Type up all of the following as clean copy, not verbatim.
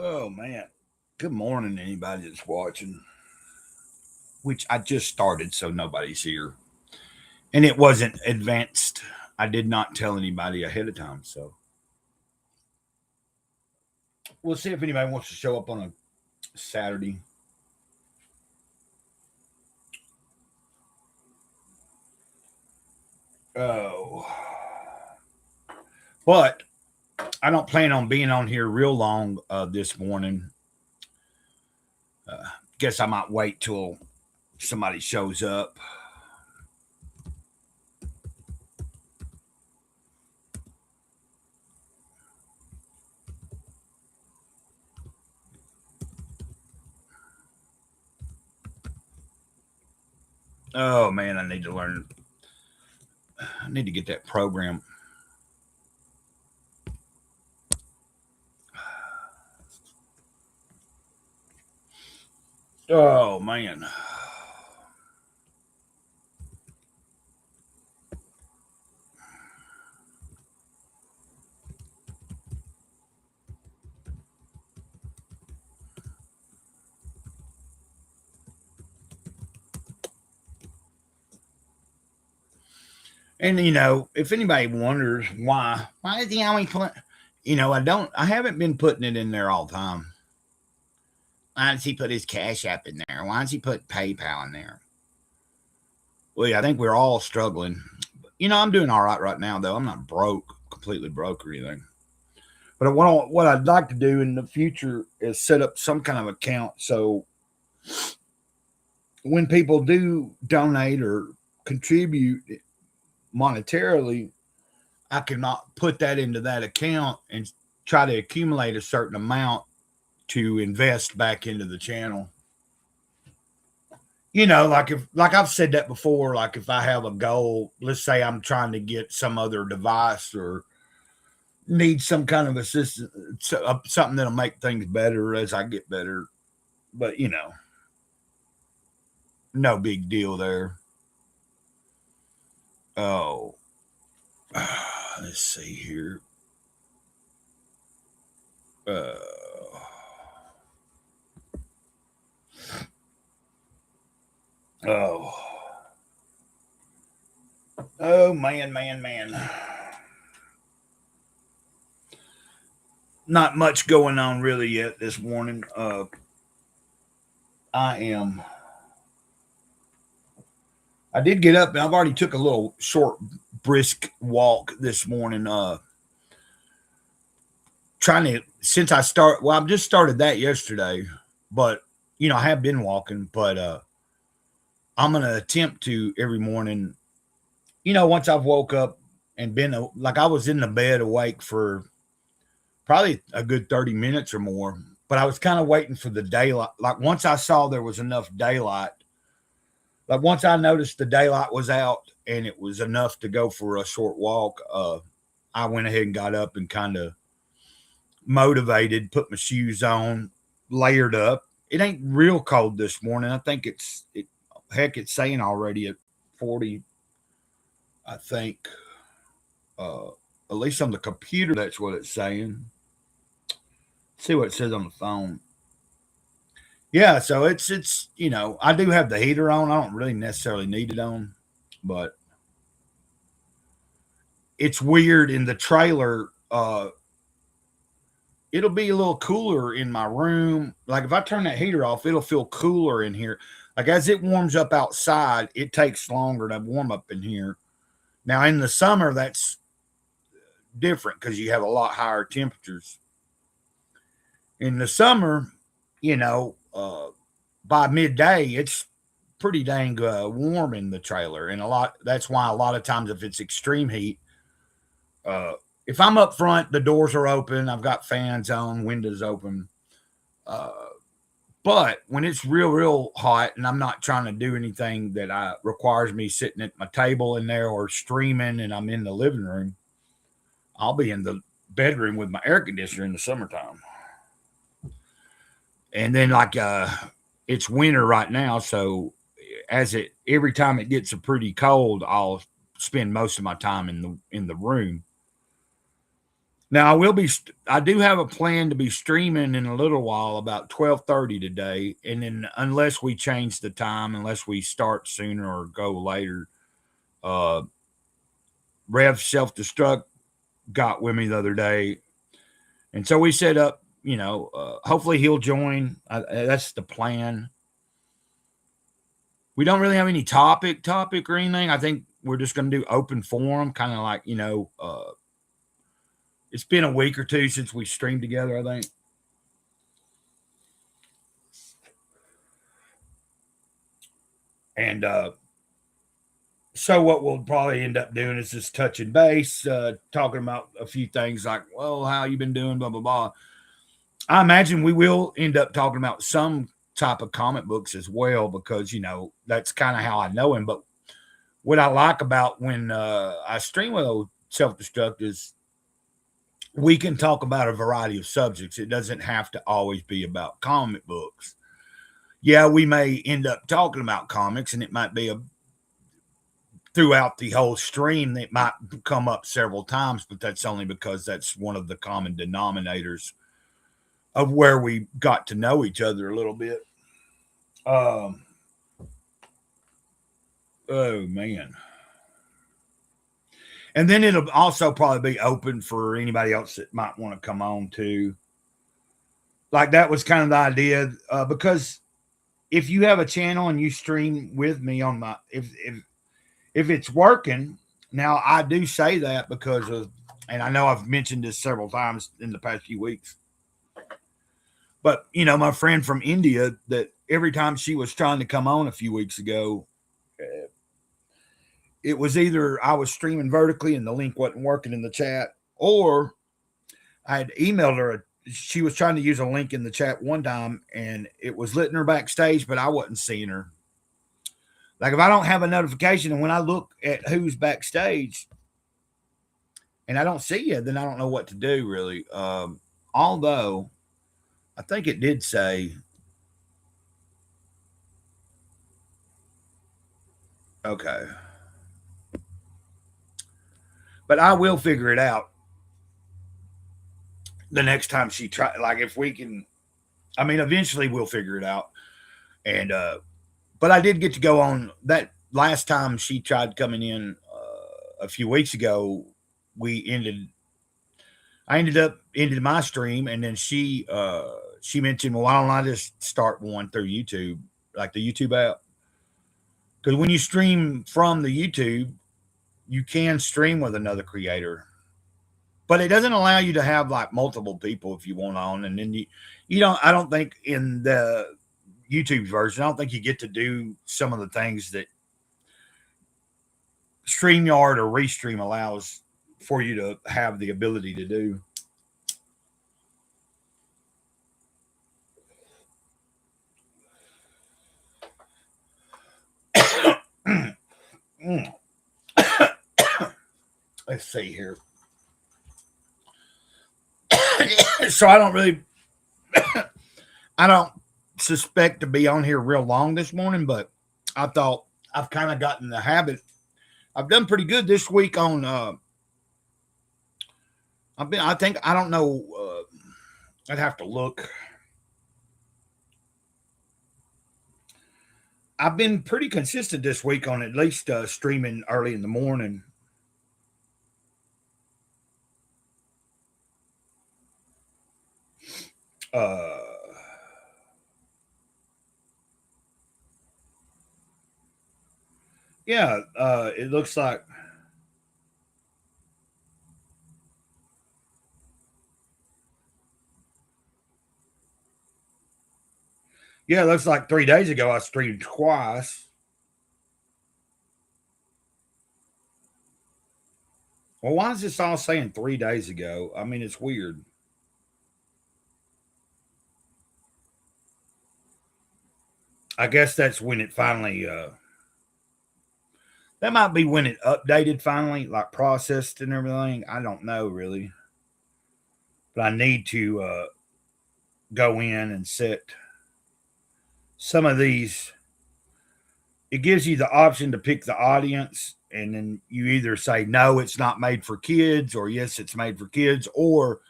Oh man. Good morning, anybody that's watching. Which I just started, so nobody's here. And it wasn't advanced. I did not tell anybody ahead of time, so we'll see if anybody wants to show up on a Saturday. Oh. But I don't plan on being on here real long this morning. Guess I might wait till somebody shows up. Oh man, I need to learn. I need to get that program. Oh man. And if anybody wonders why is he always put, I haven't been putting it in there all the time. Why does he put his Cash App in there? Why does he put PayPal in there? Well, yeah, I think we're all struggling. I'm doing all right now, though. I'm not broke, completely broke or anything. But what I'd like to do in the future is set up some kind of account so when people do donate or contribute monetarily, I can not put that into that account and try to accumulate a certain amount to invest back into the channel. Like I've said that before, like if I have a goal, let's say I'm trying to get some other device or need some kind of assistance, something that'll make things better as I get better. But no big deal there. Oh, let's see here. Uh, oh, oh man. Not much going on really yet this morning. I am. I did get up and I've already took a little short, brisk walk this morning. Trying to since I start. Well, I've just started that yesterday, but I have been walking. But I'm gonna attempt to every morning. Once I've woke up and been like I was in the bed awake for probably a good 30 minutes or more. But I was kind of waiting for the daylight. Like once I saw there was enough daylight, like once I noticed the daylight was out and it was enough to go for a short walk, I went ahead and got up and kind of motivated, put my shoes on, layered up. It ain't real cold this morning. I think it's saying already at 40. I think, uh, at least on the computer, that's what it's saying. See what it says on the phone. Yeah, so it's I do have the heater on. I don't really necessarily need it on, but it's weird in the trailer. It'll be a little cooler in my room. Like if I turn that heater off, it'll feel cooler in here. Like as it warms up outside, it takes longer to warm up in here. Now in the summer, that's different because you have a lot higher temperatures. In the summer, you know, by midday, it's pretty dang warm in the trailer, and a lot. That's why a lot of times, if it's extreme heat, uh, if I'm up front, the doors are open. I've got fans on, windows open. Uh, but when it's real hot, and I'm not trying to do anything that requires me sitting at my table in there or streaming, and I'm in the living room, I'll be in the bedroom with my air conditioner in the summertime. And then it's winter right now, so as it every time it gets a pretty cold, I'll spend most of my time in the room. Now I do have a plan to be streaming in a little while, about 12:30 today, and then unless we change the time, unless we start sooner or go later, uh, Rev Self Destruct got with me the other day, and so we set up. Hopefully he'll join. That's the plan. We don't really have any topic or anything. I think we're just going to do open forum, kind of like it's been a week or two since we streamed together, I think. And so what we'll probably end up doing is just touching base, talking about a few things like, well, how you been doing, blah, blah, blah. I imagine we will end up talking about some type of comic books as well, because, that's kind of how I know him. But what I like about when I stream with Old Self Destruct is we can talk about a variety of subjects. It doesn't have to always be about comic books. Yeah, we may end up talking about comics, and it might be throughout the whole stream that might come up several times, but that's only because that's one of the common denominators of where we got to know each other a little bit. Oh man. And then it'll also probably be open for anybody else that might want to come on too. Like that was kind of the idea, because if you have a channel and you stream with me on my, if it's working, now I do say that because of, and I know I've mentioned this several times in the past few weeks, but my friend from India, that every time she was trying to come on a few weeks ago, it was either I was streaming vertically and the link wasn't working in the chat, or I had emailed her. She was trying to use a link in the chat one time and it was letting her backstage, but I wasn't seeing her. Like if I don't have a notification and when I look at who's backstage and I don't see you, then I don't know what to do really. Although I think it did say, okay, but I will figure it out the next time she try. Like if we can, I mean, eventually we'll figure it out. And but I did get to go on that last time she tried coming in a few weeks ago. We ended. I ended my stream, and then she mentioned, well, why don't I just start one through YouTube, like the YouTube app? Because when you stream from the YouTube, you can stream with another creator, but it doesn't allow you to have like multiple people if you want on. And then you don't. I don't think in the YouTube version, I don't think you get to do some of the things that StreamYard or Restream allows for you to have the ability to do. Let's see here. So I don't suspect to be on here real long this morning, but I thought I've kind of gotten the habit. I've done pretty good this week on. I think I don't know. I'd have to look. I've been pretty consistent this week on at least streaming early in the morning. Yeah, it looks like. Yeah, it looks like 3 days ago I streamed twice. Well, why is this all saying 3 days ago? I mean, it's weird. I guess that's when it finally. That might be when it updated finally, like processed and everything. I don't know really, but I need to go in and set some of these it gives you the option to pick the audience, and then you either say no, it's not made for kids, or yes, it's made for kids, or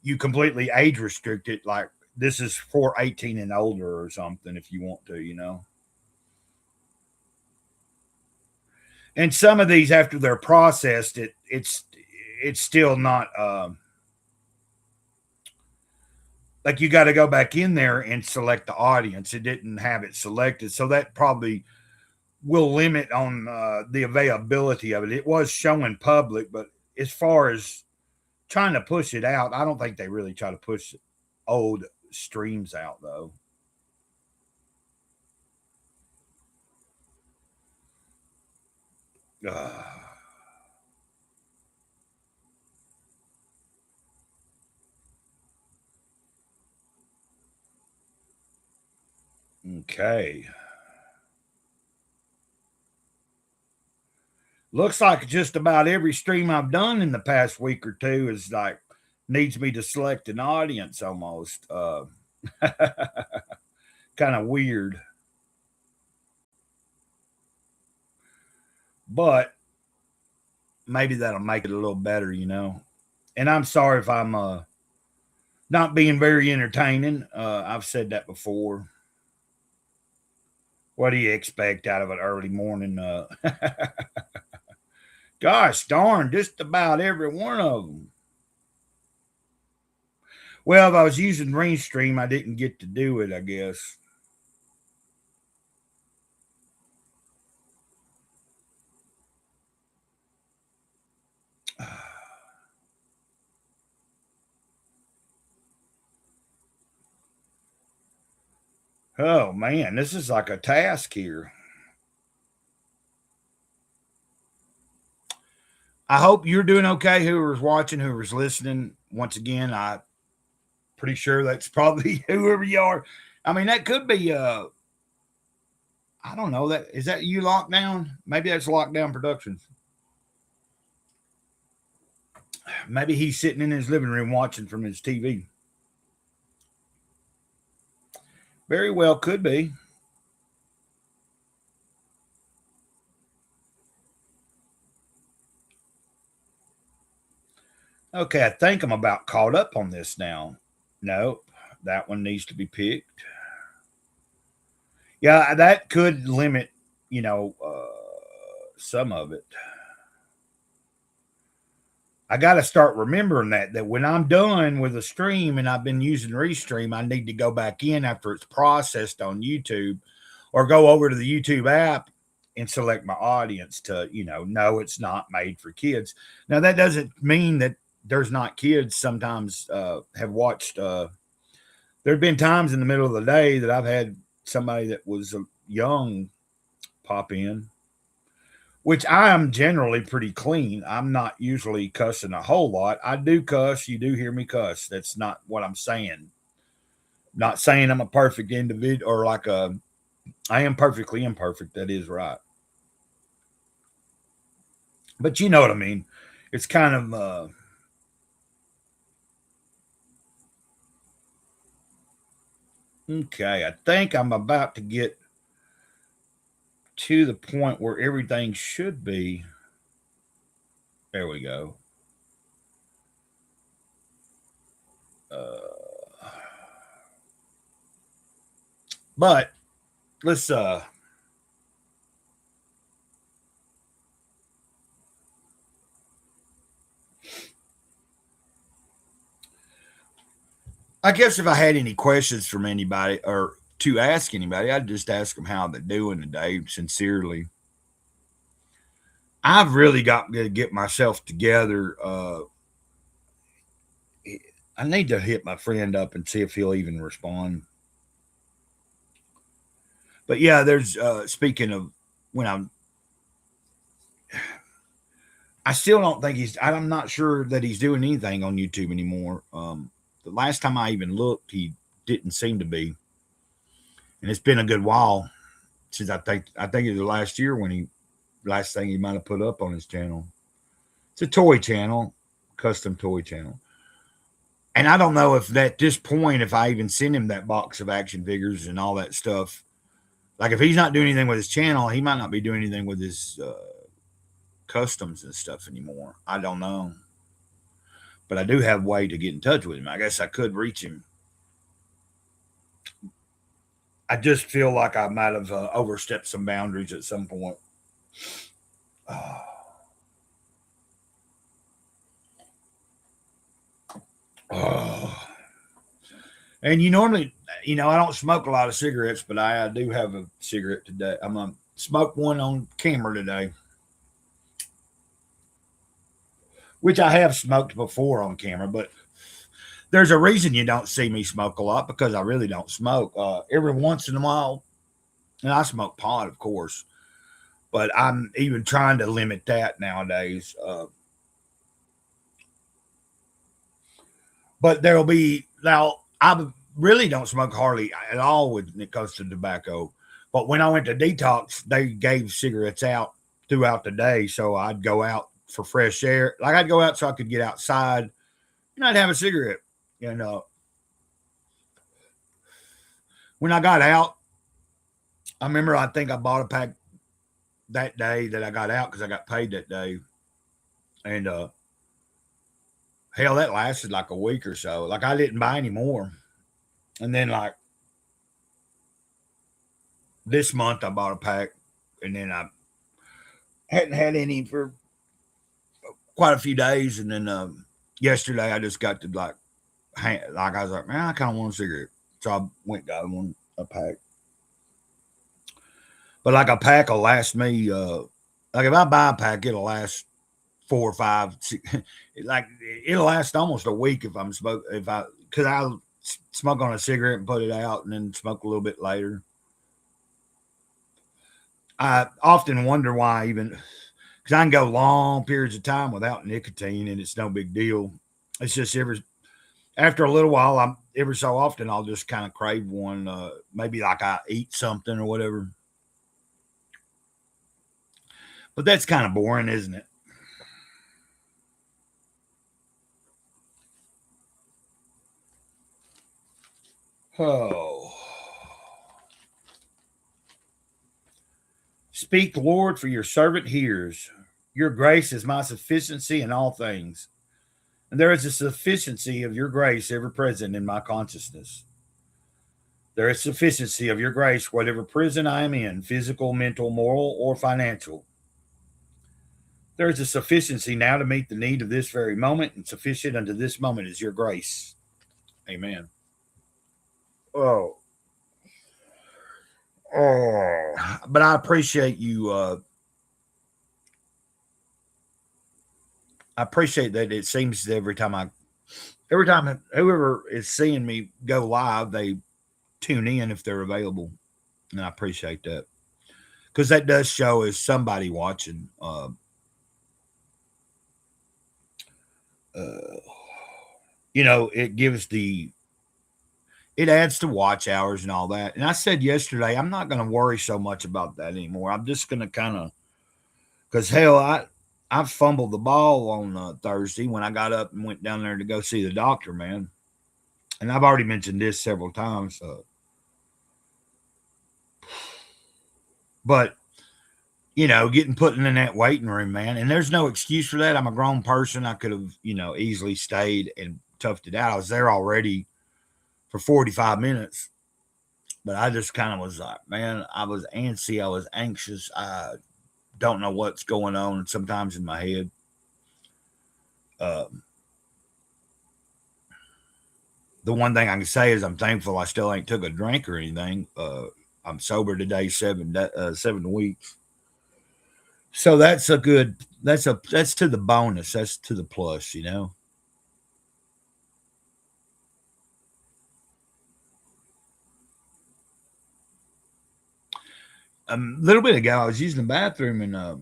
you completely age restrict it, like this is for 18 and older or something if you want to, And some of these, after they're processed, it's still not like you got to go back in there and select the audience. It didn't have it selected, so that probably will limit on the availability of it. It was showing public, but as far as trying to push it out, I don't think they really try to push old streams out though. Uh, okay. Looks like just about every stream I've done in the past week or two is like needs me to select an audience almost. Kind of weird. But maybe that'll make it a little better. And I'm sorry if I'm not being very entertaining. I've said that before. What do you expect out of an early morning? Gosh darn, just about every one of them. Well, if I was using Restream, I didn't get to do it, I guess. Oh man, this is like a task here. I hope you're doing okay, whoever's watching, whoever's listening. Once again, I'm pretty sure that's probably whoever you are. I mean, that could be I don't know, that is that you Lockdown? Maybe that's Lockdown Productions. Maybe he's sitting in his living room watching from his TV. Very well could be. Okay, I think I'm about caught up on this now. Nope, that one needs to be picked. Yeah, that could limit, some of it. I got to start remembering that when I'm done with a stream and I've been using Restream, I need to go back in after it's processed on YouTube, or go over to the YouTube app and select my audience to, know it's not made for kids. Now, that doesn't mean that there's not kids sometimes have watched. There have been times in the middle of the day that I've had somebody that was young pop in, which I am generally pretty clean. I'm not usually cussing a whole lot. I do cuss. You do hear me cuss. That's not what I'm saying. Not saying I'm a perfect individual, or like I am perfectly imperfect. That is right. But you know what I mean. It's kind of okay. I think I'm about to get to the point where everything should be. There we go. But let's I guess if I had any questions from anybody or to ask anybody, I'd just ask them how they're doing today, sincerely. I've really got to get myself together. I need to hit my friend up and see if he'll even respond. But yeah, there's speaking of when I still don't think I'm not sure that he's doing anything on YouTube anymore. The last time I even looked, he didn't seem to be, and it's been a good while since I think it was last year when last thing he might have put up on his channel. It's a toy channel, custom toy channel. And I don't know if at this point, if I even send him that box of action figures and all that stuff, Like if he's not doing anything with his channel, he might not be doing anything with his customs and stuff anymore. I don't know, but I do have a way to get in touch with him. I guess I could reach him. I just feel like I might have overstepped some boundaries at some point. Uh, oh. And you normally, I don't smoke a lot of cigarettes, but I do have a cigarette today. I'm gonna smoke one on camera today, which I have smoked before on camera. But there's a reason you don't see me smoke a lot because I really don't smoke. Every once in a while, and I smoke pot, of course, but I'm even trying to limit that nowadays. But there'll be now. I really don't smoke hardly at all when it comes to tobacco. But when I went to detox, they gave cigarettes out throughout the day, so I'd go out for fresh air. Like I'd go out so I could get outside, and I'd have a cigarette. And when I got out, I remember I think I bought a pack that day that I got out because I got paid that day, and hell, that lasted like a week or so. Like I didn't buy any more. And then like this month I bought a pack and then I hadn't had any for quite a few days. And then yesterday I just got to like I was like, man, I kind of want a cigarette. So I went and got one a pack. But like a pack will last me like if I buy a pack, it'll last 4 or 5, 6, like it'll last almost a week if I'm smoke if I because I'll smoke on a cigarette and put it out and then smoke a little bit later. I often wonder why even because I can go long periods of time without nicotine and it's no big deal. It's just after a little while, I'm every so often I'll just kind of crave one. Maybe like I eat something or whatever. But that's kind of boring, isn't it? Oh. Speak, Lord, for your servant hears. Your grace is my sufficiency in all things. And there is a sufficiency of your grace ever present in my consciousness. There is sufficiency of your grace, whatever prison I am in, physical, mental, moral, or financial. There is a sufficiency now to meet the need of this very moment, and sufficient unto this moment is your grace. Amen. Oh, but I appreciate you. I appreciate that. It seems that every time whoever is seeing me go live, they tune in if they're available, and I appreciate that because that does show as somebody watching. Uh, it gives it adds to watch hours and all that. And I said yesterday, I'm not going to worry so much about that anymore. I'm just going to kind of, because hell, I fumbled the ball on Thursday when I got up and went down there to go see the doctor, man. And I've already mentioned this several times. But, getting put in that waiting room, man. And there's no excuse for that. I'm a grown person. I could have, easily stayed and toughed it out. I was there already for 45 minutes. But I just kind of was like, man, I was antsy. I was anxious. I don't know what's going on sometimes in my head. The one thing I can say is I'm thankful I still ain't took a drink or anything. I'm sober today, 7 weeks. So that's a good. That's to the bonus. That's to the plus. A little bit ago, I was using the bathroom and I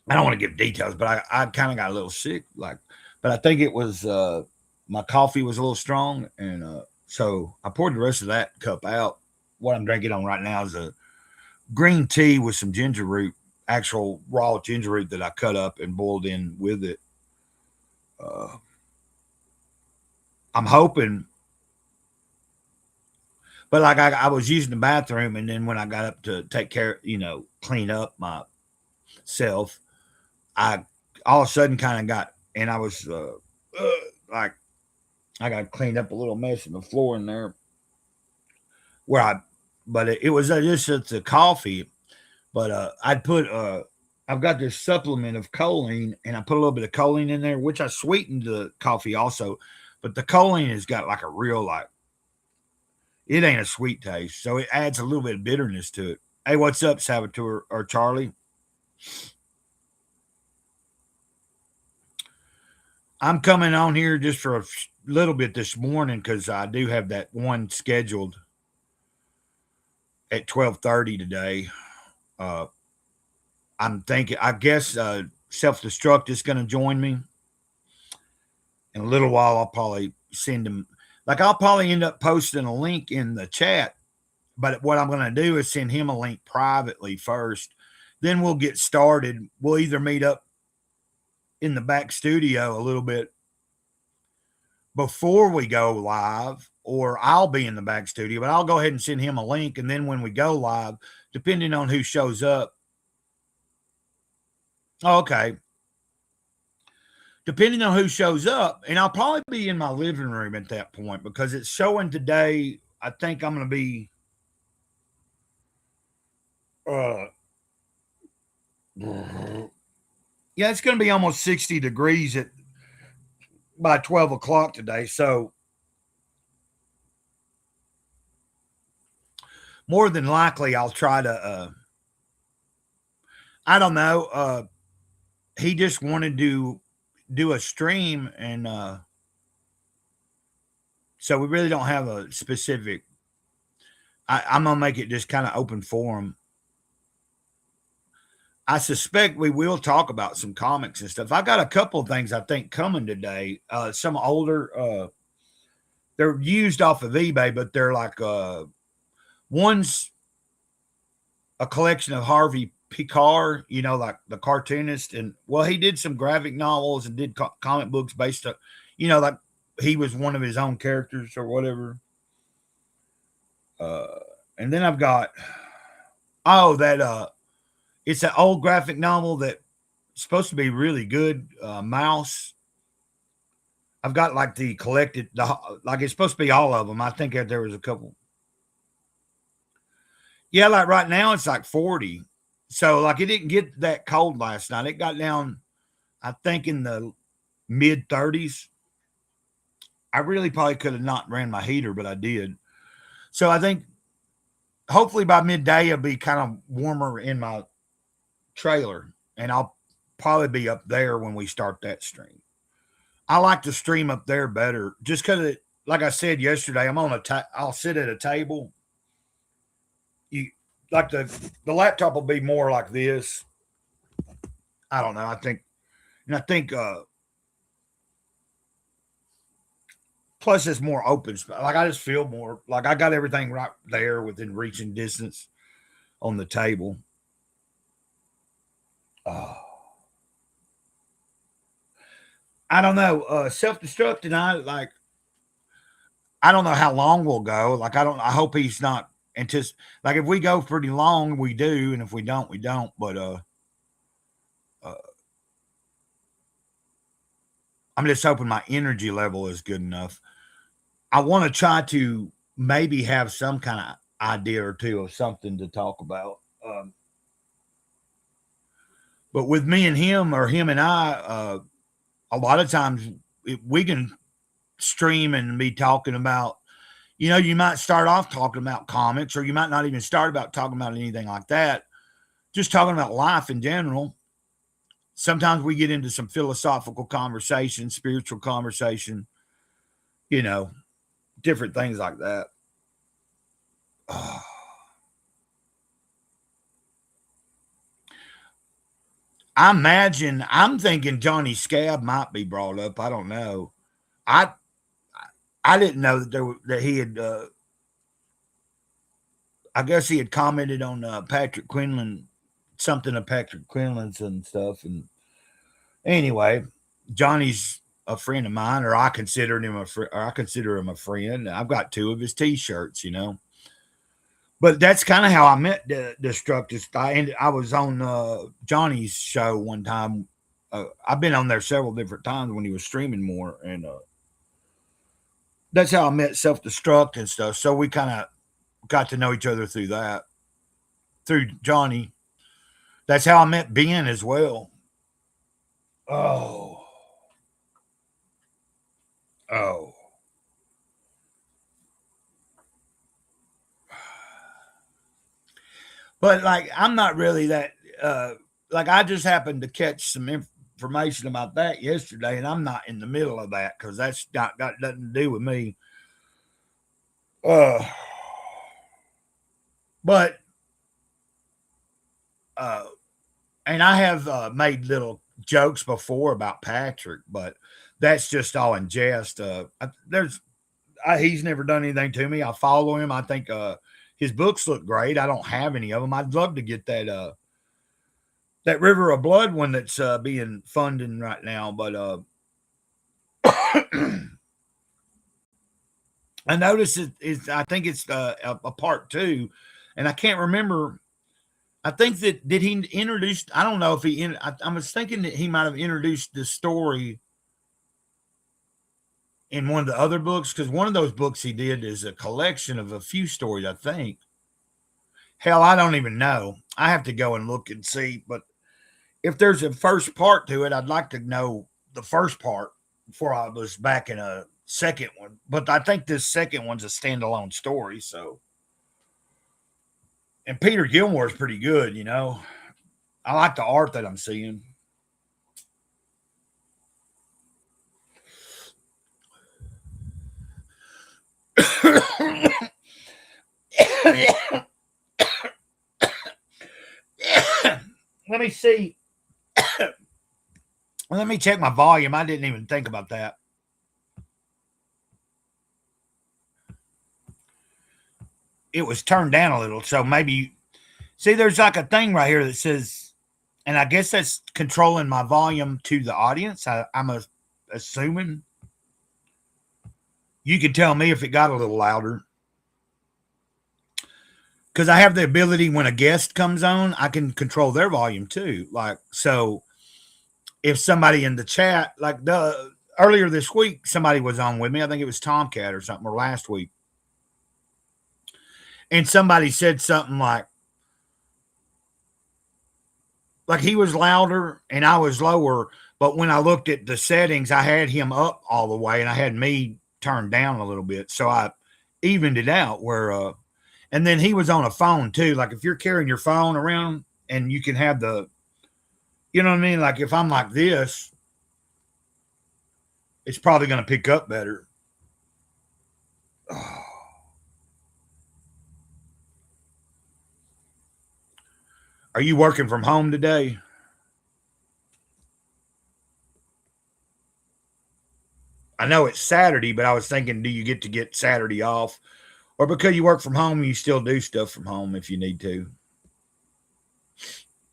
don't want to give details, but I kind of got a little sick, but I think it was my coffee was a little strong, and so I poured the rest of that cup out. What I'm drinking on right now is a green tea with some ginger root, actual raw ginger root that I cut up and boiled in with it. Uh, I'm hoping, But like I was using the bathroom, and then when I got up to take care, clean up myself, I all of a sudden kind of got, and I was like, I got cleaned up a little mess in the floor in there where but it was just it's a coffee. But I've got this supplement of choline, and I put a little bit of choline in there, which I sweetened the coffee also. But the choline has got like a real, like, it ain't a sweet taste, so it adds a little bit of bitterness to it. Hey, what's up, Salvatore or Charlie? I'm coming on here just for a little bit this morning because I do have that one scheduled at 12:30 today. I'm thinking, I guess, Self-Destruct is going to join me in a little while. I'll probably send him, like, I'll probably end up posting a link in the chat, but what I'm going to do is send him a link privately first. Then we'll get started. We'll either meet up in the back studio a little bit before we go live, or I'll be in the back studio, but I'll go ahead and send him a link. And then when we go live, depending on who shows up. Oh, okay. Depending on who shows up, and I'll probably be in my living room at that point because it's showing today. I think I'm going to be yeah, it's going to be almost 60 degrees by 12 o'clock today. So more than likely, I'll try to, I don't know. He just wanted to do a stream, and so we really don't have a specific. I'm going to make it just kind of open forum. I suspect we will talk about some comics and stuff. I got a couple of things I think coming today. Some older, they're used off of eBay, but they're like, one's a collection of Harvey Pekar, like the cartoonist. And well, he did some graphic novels and did comic books based on, like he was one of his own characters or whatever. And then I've got, it's an old graphic novel that's supposed to be really good. Mouse. I've got like the collected, like it's supposed to be all of them. I think that there was a couple. Yeah, like right now it's like 40. So like it didn't get that cold last night. It got down, I think, in the mid 30s. I really probably could have not ran my heater, but I did. So I think hopefully by midday it'll be kind of warmer in my trailer, and I'll probably be up there when we start that stream. I like to stream up there better just because, like I said yesterday, I'm on I'll sit at a table. You like the laptop will be more like this. I don't know. I think plus it's more open. Like I just feel more like I got everything right there within reaching distance on the table. I don't know. Self-Destruct and I don't know how long we'll go. Like I hope he's not like if we go pretty long, we do, and if we don't, we don't. But I'm just hoping my energy level is good enough. I want to try to maybe have some kind of idea or two of something to talk about. But with me and him, or him and I, a lot of times we can stream and be talking about, you might start off talking about comics, or you might not even start about talking about anything like that. Just talking about life in general. Sometimes we get into some philosophical conversation, spiritual conversation, different things like that. I'm thinking Johnny Scab might be brought up. I don't know. I didn't know that he had. I guess he had commented on Patrick Quinlan, something of Patrick Quinlan's and stuff. And anyway, Johnny's a friend of mine, or I consider him a friend. I've got 2 of his T-shirts. But that's kind of how I met the Destructive. I was on Johnny's show one time. I've been on there several different times when he was streaming more, and that's how I met Self Destruct and stuff. So we kind of got to know each other through that, through Johnny. That's how I met Ben as well. Oh, oh. But like, I'm not really that. Like, I just happened to catch some information about that yesterday, and I'm not in the middle of that because that's not got nothing to do with me. Uh, but uh, and I have made little jokes before about Patrick, but that's just all in jest. He's never done anything to me. I follow him. I think his books look great. I don't have any of them. I'd love to get that River of Blood one that's being funded right now, but I noticed I think it's a part two, and I can't remember. I think that did he introduce? I don't know if he. I was thinking that he might have introduced the story in one of the other books, because one of those books he did is a collection of a few stories. I think. Hell, I don't even know. I have to go and look and see. But if there's a first part to it, I'd like to know the first part before I was back in a second one. But I think this second one's a standalone story. So, and Peter Gilmore's pretty good. I like the art that I'm seeing. Let me see. Let me check my volume. I didn't even think about that. It was turned down a little, so maybe see there's like a thing right here that says, and I guess that's controlling my volume to the audience. I'm assuming you can tell me if it got a little louder. Because I have the ability when a guest comes on, I can control their volume too. Like, so if somebody in the chat, like earlier this week, somebody was on with me. I think it was Tomcat or something, or last week. And somebody said something like he was louder and I was lower. But when I looked at the settings, I had him up all the way and I had me turned down a little bit. So I evened it out where, and then he was on a phone too. Like if you're carrying your phone around and you can have you know what I mean? Like if I'm like this, it's probably going to pick up better. Oh. Are you working from home today? I know it's Saturday, but I was thinking, do you get Saturday off? Or because you work from home, you still do stuff from home if you need to?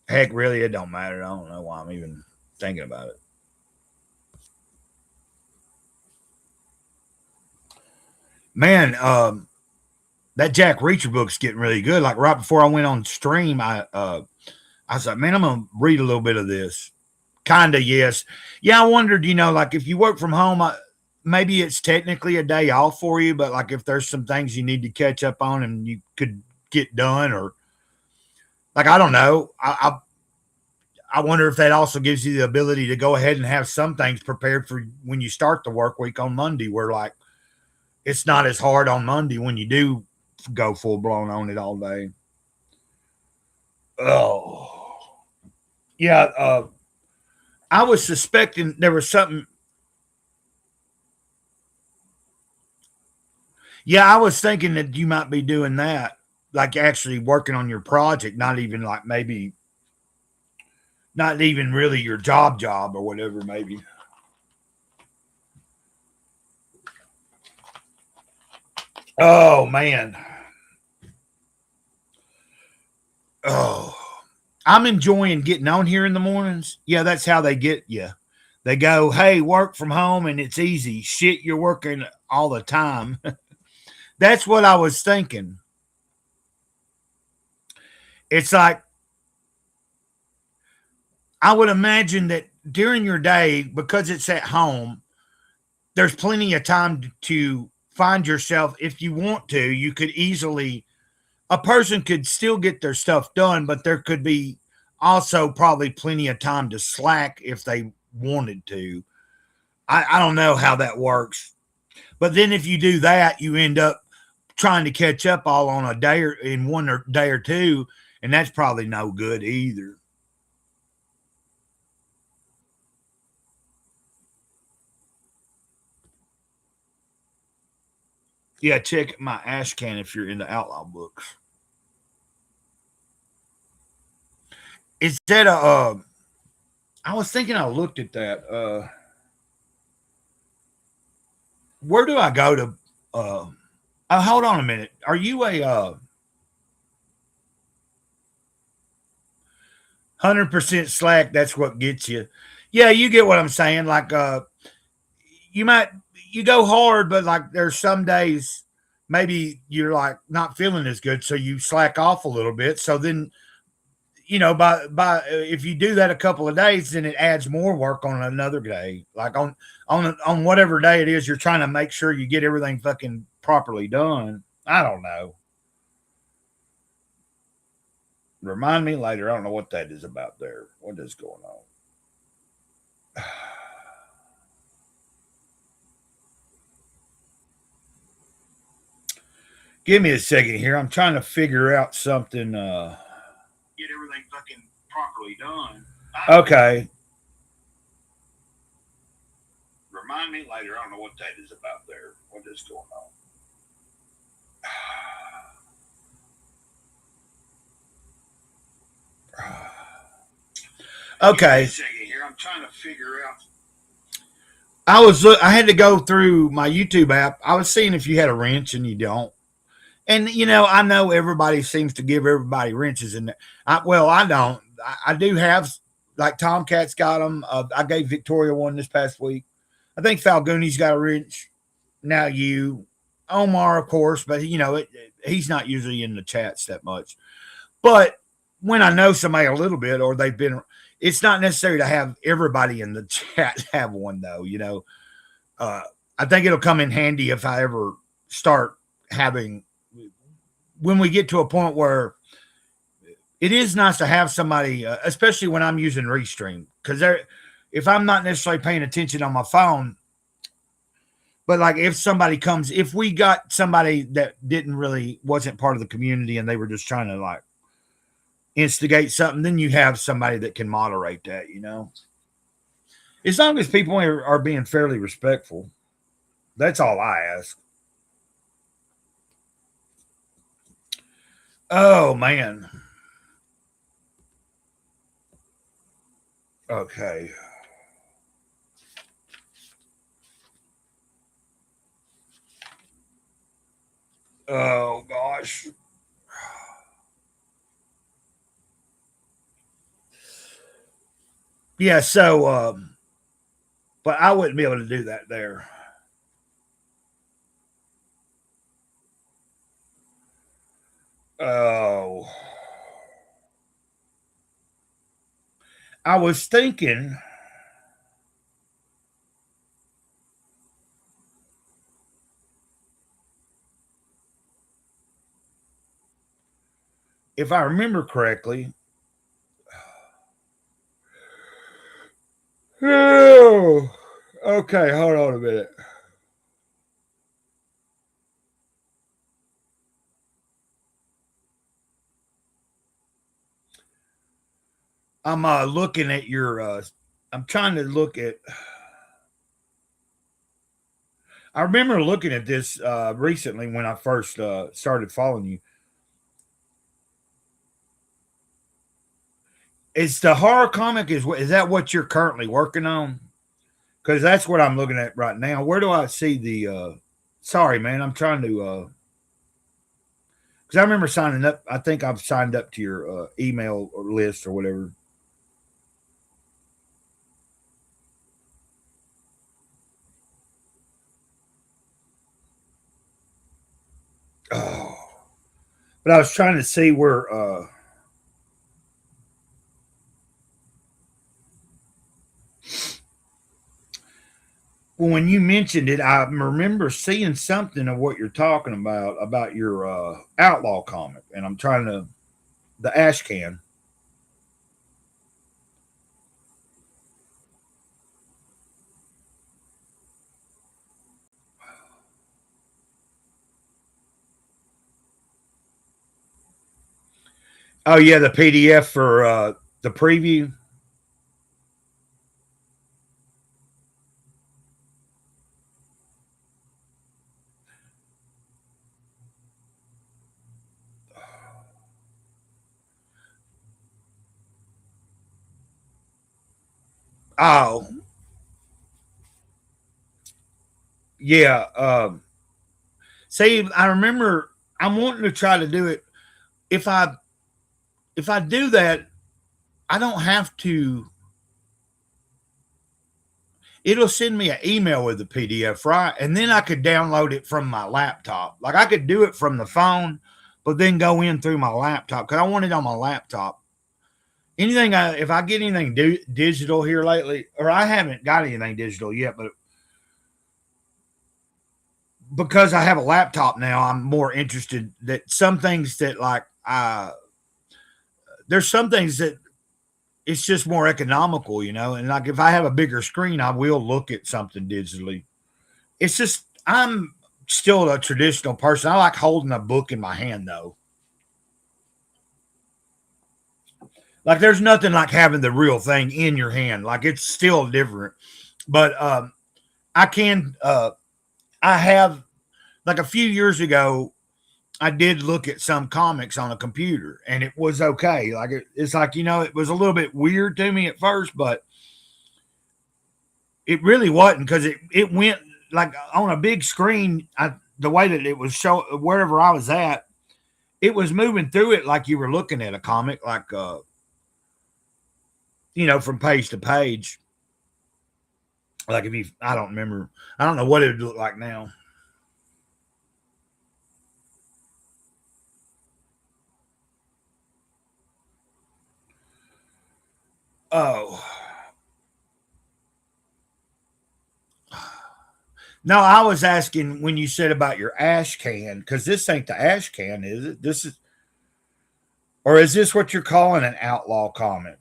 Heck, really, it don't matter. I don't know why I'm even thinking about it. Man, that Jack Reacher book's getting really good. Like right before I went on stream, I was like, man, I'm gonna read a little bit of this. Kinda, yes. Yeah, I wondered, like if you work from home, maybe it's technically a day off for you, but like if there's some things you need to catch up on and you could get done, or like I don't know. I wonder if that also gives you the ability to go ahead and have some things prepared for when you start the work week on Monday, where like it's not as hard on Monday when you do go full blown on it all day. Oh, yeah. I was suspecting there was something. Yeah, I was thinking that you might be doing that, like actually working on your project, not even like maybe not even really your job or whatever, maybe. Oh man. Oh, I'm enjoying getting on here in the mornings. Yeah, that's how they get you. They go, hey, work from home and it's easy. Shit, you're working all the time. That's what I was thinking. It's like I would imagine that during your day, because it's at home, there's plenty of time to find yourself. If you want to, you could easily, a person could still get their stuff done, but there could be also probably plenty of time to slack if they wanted to. I don't know how that works. But then if you do that, you end up trying to catch up all on a day or in one or day or two, and that's probably no good either. Yeah, check my ash can if you're in the outlaw books. Is that a? I was thinking I looked at that. Where do I go to? Hold on a minute. Are you a 100% slack? That's what gets you. Yeah, you get what I'm saying. Like you might you go hard, but like there's some days maybe you're like not feeling as good, so you slack off a little bit. So then by if you do that a couple of days, then it adds more work on another day. Like on whatever day it is, you're trying to make sure you get everything fucking properly done. I don't know. Remind me later. I don't know what that is about there. What is going on? Give me a second here. I'm trying to figure out something. Get everything fucking properly done. Okay. Remind me later. I don't know what that is about there. What is going on? Okay. Give me a second here. I'm trying to figure out. I had to go through my YouTube app. I was seeing if you had a wrench and you don't. And I know everybody seems to give everybody wrenches, and I don't. I do have, like Tomcat's got them. I gave Victoria one this past week. I think Falgooni's got a wrench. Now Omar, of course, but he's not usually in the chats that much. But when I know somebody a little bit, or they've been, it's not necessary to have everybody in the chat have one though. I think it'll come in handy if I ever start having, when we get to a point where it is nice to have somebody, especially when I'm using Restream, because if I'm not necessarily paying attention on my phone, but like if we got somebody that wasn't part of the community and they were just trying to like instigate something, then you have somebody that can moderate that, as long as people are being fairly respectful. That's all I ask. Oh man. Okay. Oh gosh. Yeah, so but I wouldn't be able to do that there. Oh. I was thinking, if I remember correctly. Oh, okay, hold on a minute. I'm looking at your. I'm trying to look at. I remember looking at this recently when I first started following you. Is the horror comic is that what you're currently working on? Because that's what I'm looking at right now. Where do I see the? Sorry, man, I'm trying to. Because I remember signing up. I think I've signed up to your email or list or whatever. Oh, but I was trying to see where. Well, when you mentioned it, I remember seeing something of what you're talking about your outlaw comic, and I'm trying to the ash can. Oh yeah, the PDF for the preview. Oh yeah. See, I remember I'm wanting to try to do it. If I if I do that, I don't have to. It'll send me an email with the PDF, right? And then I could download it from my laptop. Like I could do it from the phone, but then go in through my laptop because I want it on my laptop. If I get anything digital here lately, or I haven't got anything digital yet, but because I have a laptop now, I'm more interested that some things that like there's some things that it's just more economical, and like if I have a bigger screen, I will look at something digitally. It's just I'm still a traditional person. I like holding a book in my hand though. Like there's nothing like having the real thing in your hand. Like it's still different. But I can I have like a few years ago I did look at some comics on a computer and it was okay. Like it's like, it was a little bit weird to me at first, but it really wasn't because it went like on a big screen. The way that it was show wherever I was at, it was moving through it like you were looking at a comic, like from page to page. Like if you, I don't remember, I don't know what it would look like now. Oh no, I was asking when you said about your ash can because this ain't the ash can, is it? This is, or is this what you're calling an outlaw comic?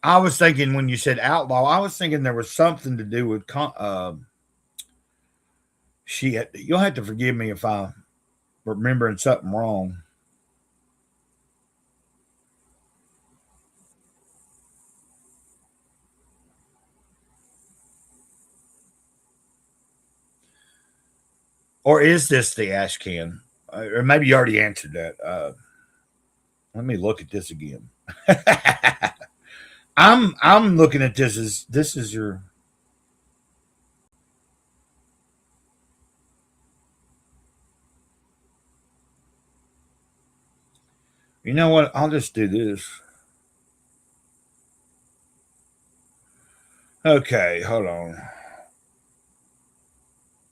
I was thinking when you said outlaw, I was thinking there was something to do with shit. You'll have to forgive me if I'm remembering something wrong. Or is this the ash can? Or maybe you already answered that. Let me look at this again. I'm looking at this as this is your. You know what? I'll just do this. Okay, hold on.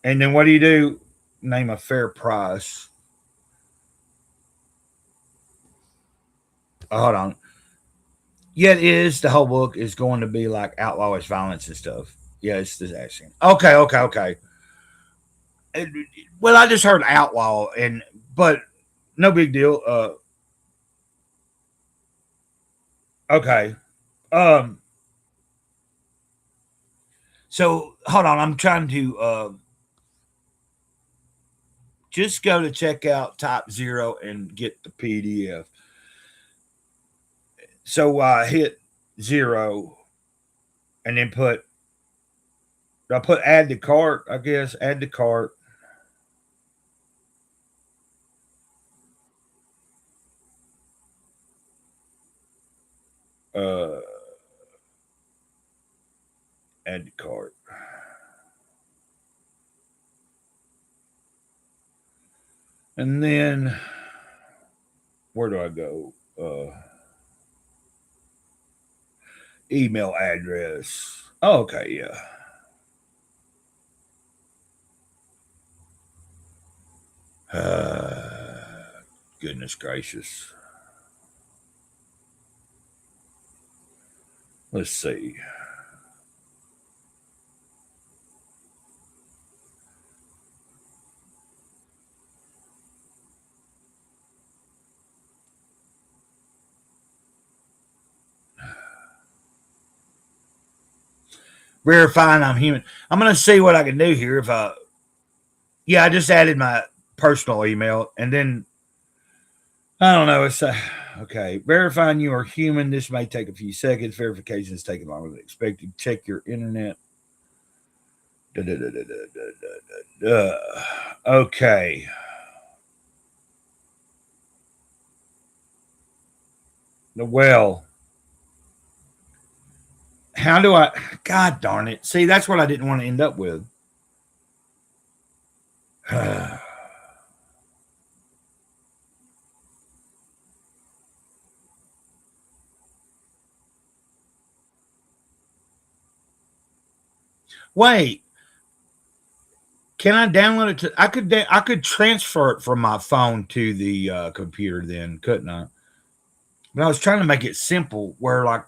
And then what do you do? Name a fair price. Oh, hold on. Yet is the whole book is going to be like outlawish violence and stuff. Yeah, it's this action. Okay, okay, okay. Uh, Well, I just heard outlaw, but no big deal. Okay. Um. So hold on. I'm trying to just go to checkout, type zero, and get the PDF. So I hit zero, and then I put add to cart. I guess add to cart. Uh, add to cart. And then where do I go? Email address. Oh, okay, yeah. Goodness gracious. Let's see. Verifying I'm human. I'm going to see what I can do here. If yeah, I just added my personal email, and then I don't know. It's okay. Verifying you are human. This may take a few seconds. Verification is taking longer than expected. Check your internet. Da, da, da, da, da, da, da. Okay. Well, how do I? God darn it! See, that's what I didn't want to end up with. Wait, can I download it to? I could transfer it from my phone to the computer. Then couldn't I? But I was trying to make it simple, where like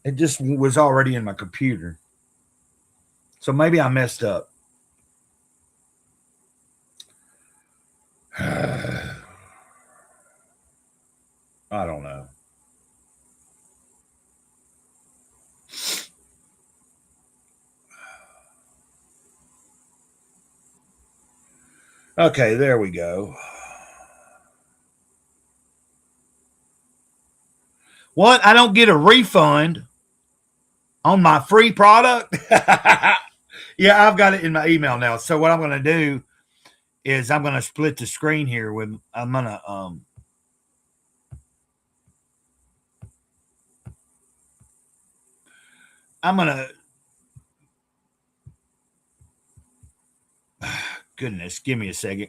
it just was already in my computer. So maybe I messed up. I don't know. Okay, there we go. What? I don't get a refund on my free product? Yeah, I've got it in my email now. So what I'm going to do is I'm going to split the screen here with I'm going to goodness, give me a second.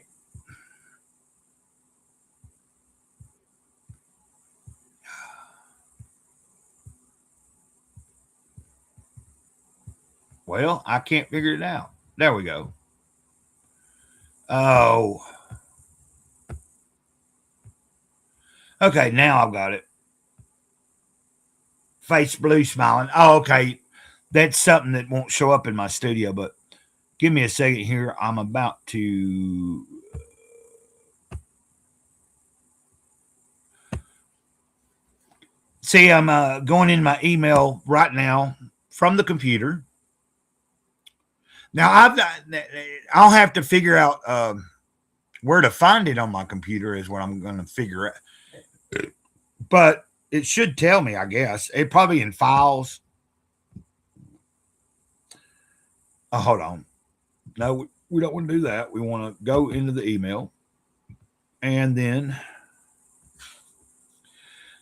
Well, I can't figure it out. There we go. Oh. Okay, now I've got it. Face blue smiling. Oh, okay. That's something that won't show up in my studio, but give me a second here. I'm about to. See, I'm going in my email right now from the computer. Now I'll have to figure out where to find it on my computer is what I'm going to figure out. But it should tell me, I guess. It probably in files. Oh, hold on. No, we don't want to do that. We want to go into the email. And then,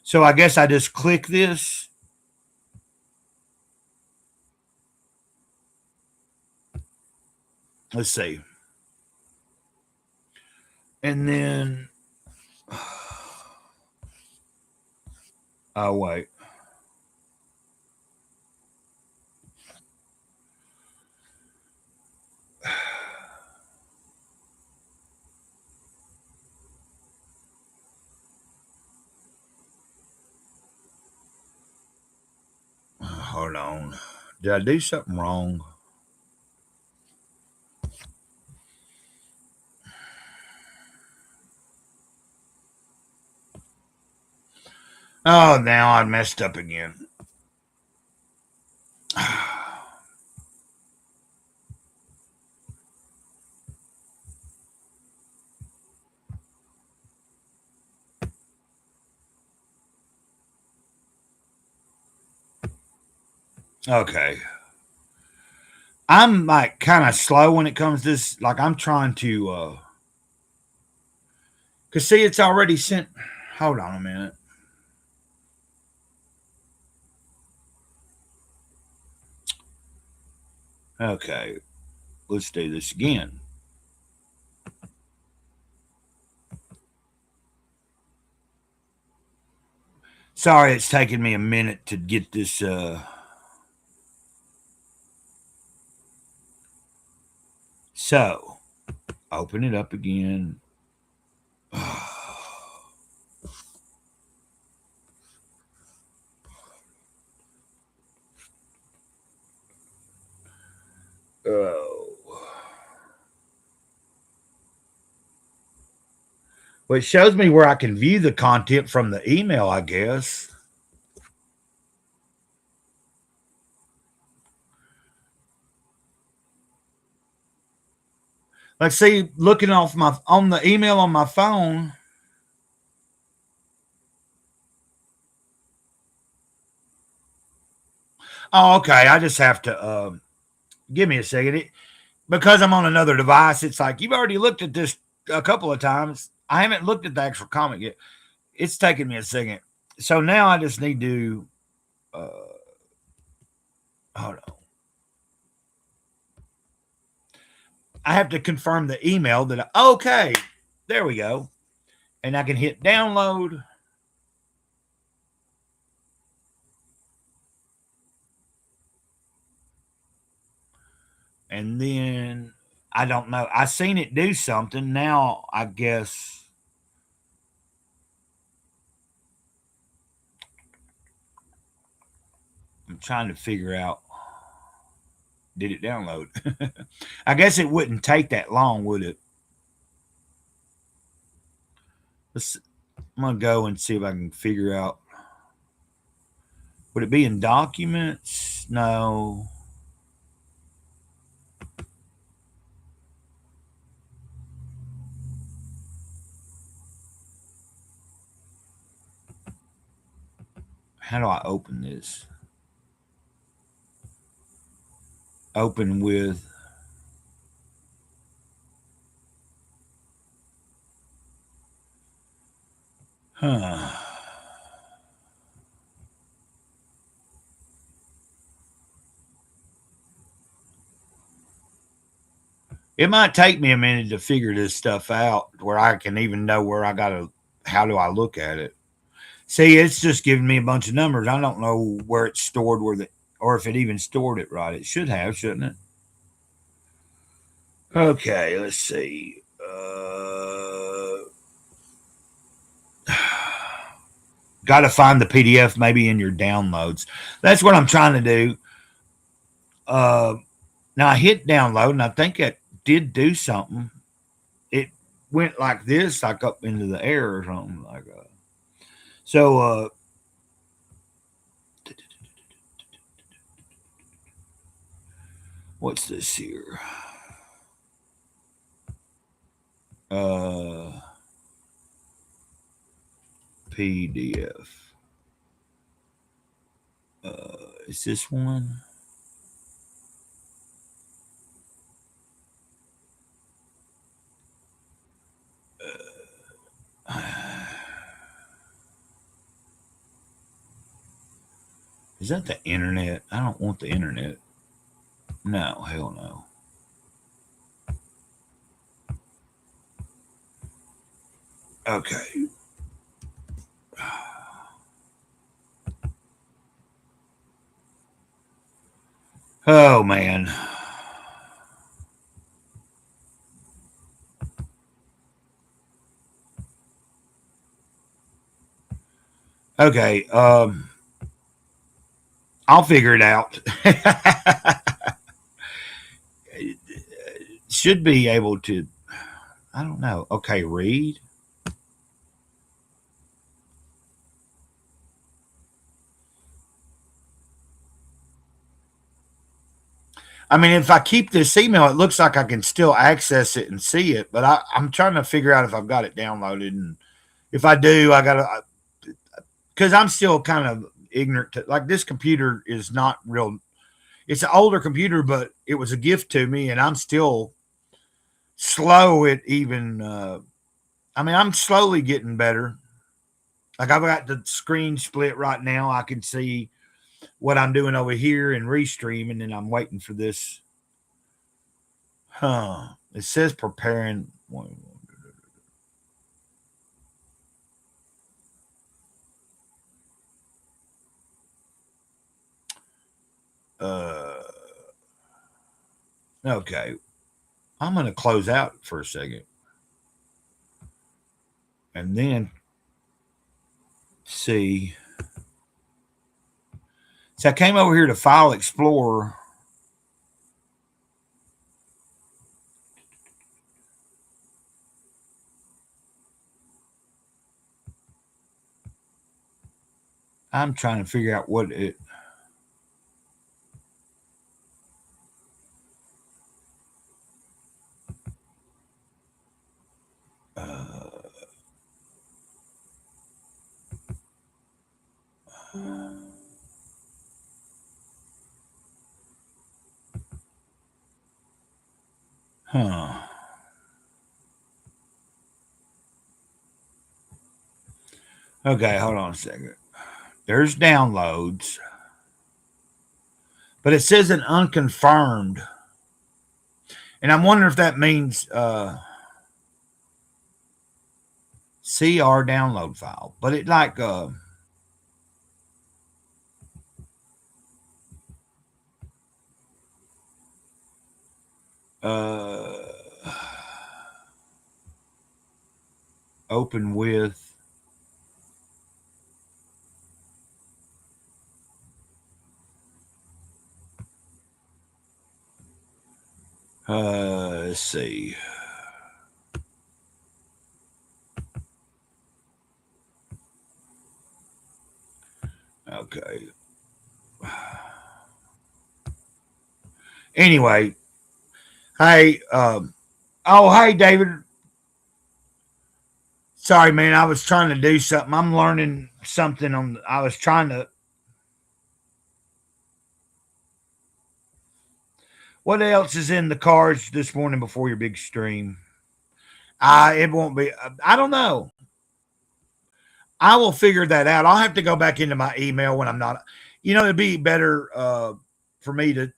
so I guess I just click this. Let's see. And then, oh, wait. Hold on. Did I do something wrong? Oh, now I messed up again. Okay. I'm like kind of slow when it comes to this. Like I'm trying to cause see it's already sent. Hold on a minute. Okay. Let's do this again. Sorry it's taking me a minute to get this so open it up again. Oh. Well, it shows me where I can view the content from the email, I guess. Like, see, looking off my on the email on my phone. Oh, okay. I just have to give me a second. Because I'm on another device, it's like you've already looked at this a couple of times. I haven't looked at the actual comic yet. It's taking me a second. So now I just need to uh, hold on. I have to confirm the email that okay, there we go. And I can hit download. And then I don't know. I seen it do something. Now I guess I'm trying to figure out, did it download? I guess it wouldn't take that long, would it? I'm gonna go and see if I can figure out. Would it be in documents? No. How do I open this? Open with. Huh. It might take me a minute to figure this stuff out where I can even know where I gotta. How do I look at it? See, it's just giving me a bunch of numbers. I don't know where it's stored, or if it even stored it right. It should have, shouldn't it? Okay, let's see. Got to find the PDF maybe in your downloads. That's what I'm trying to do. Uh, Now I hit download, and I think it did do something. It went like this, like up into the air or something like that. So, what's this here? Uh, PDF. Is this one? Is that the internet? I don't want the internet. No, hell no. Okay. Oh man. Okay. I'll figure it out. Should be able to. I don't know. Okay, read. I mean, if I keep this email, it looks like I can still access it and see it, but I'm trying to figure out if I've got it downloaded. And if I do, I got to, because I'm still kind of ignorant to, like, this computer is not real. It's an older computer, but it was a gift to me, and I'm still slow at even, I mean, I'm slowly getting better. Like, I've got the screen split right now. I can see what I'm doing over here and restream, and then I'm waiting for this. Huh. It says preparing. Uh, okay. I'm going to close out for a second. And then see. So I came over here to File Explorer. I'm trying to figure out what it. Uh, huh. Okay, hold on a second. There's downloads, but it says an unconfirmed. And I'm wondering if that means CR download file. But it like uh open with let's see. Okay. Anyway, hey, oh, hey, David. Sorry, man. I was trying to do something. I'm learning something on. I was trying to. What else is in the cards this morning before your big stream? It won't be. I don't know. I will figure that out. I'll have to go back into my email when I'm not. It'd be better for me to,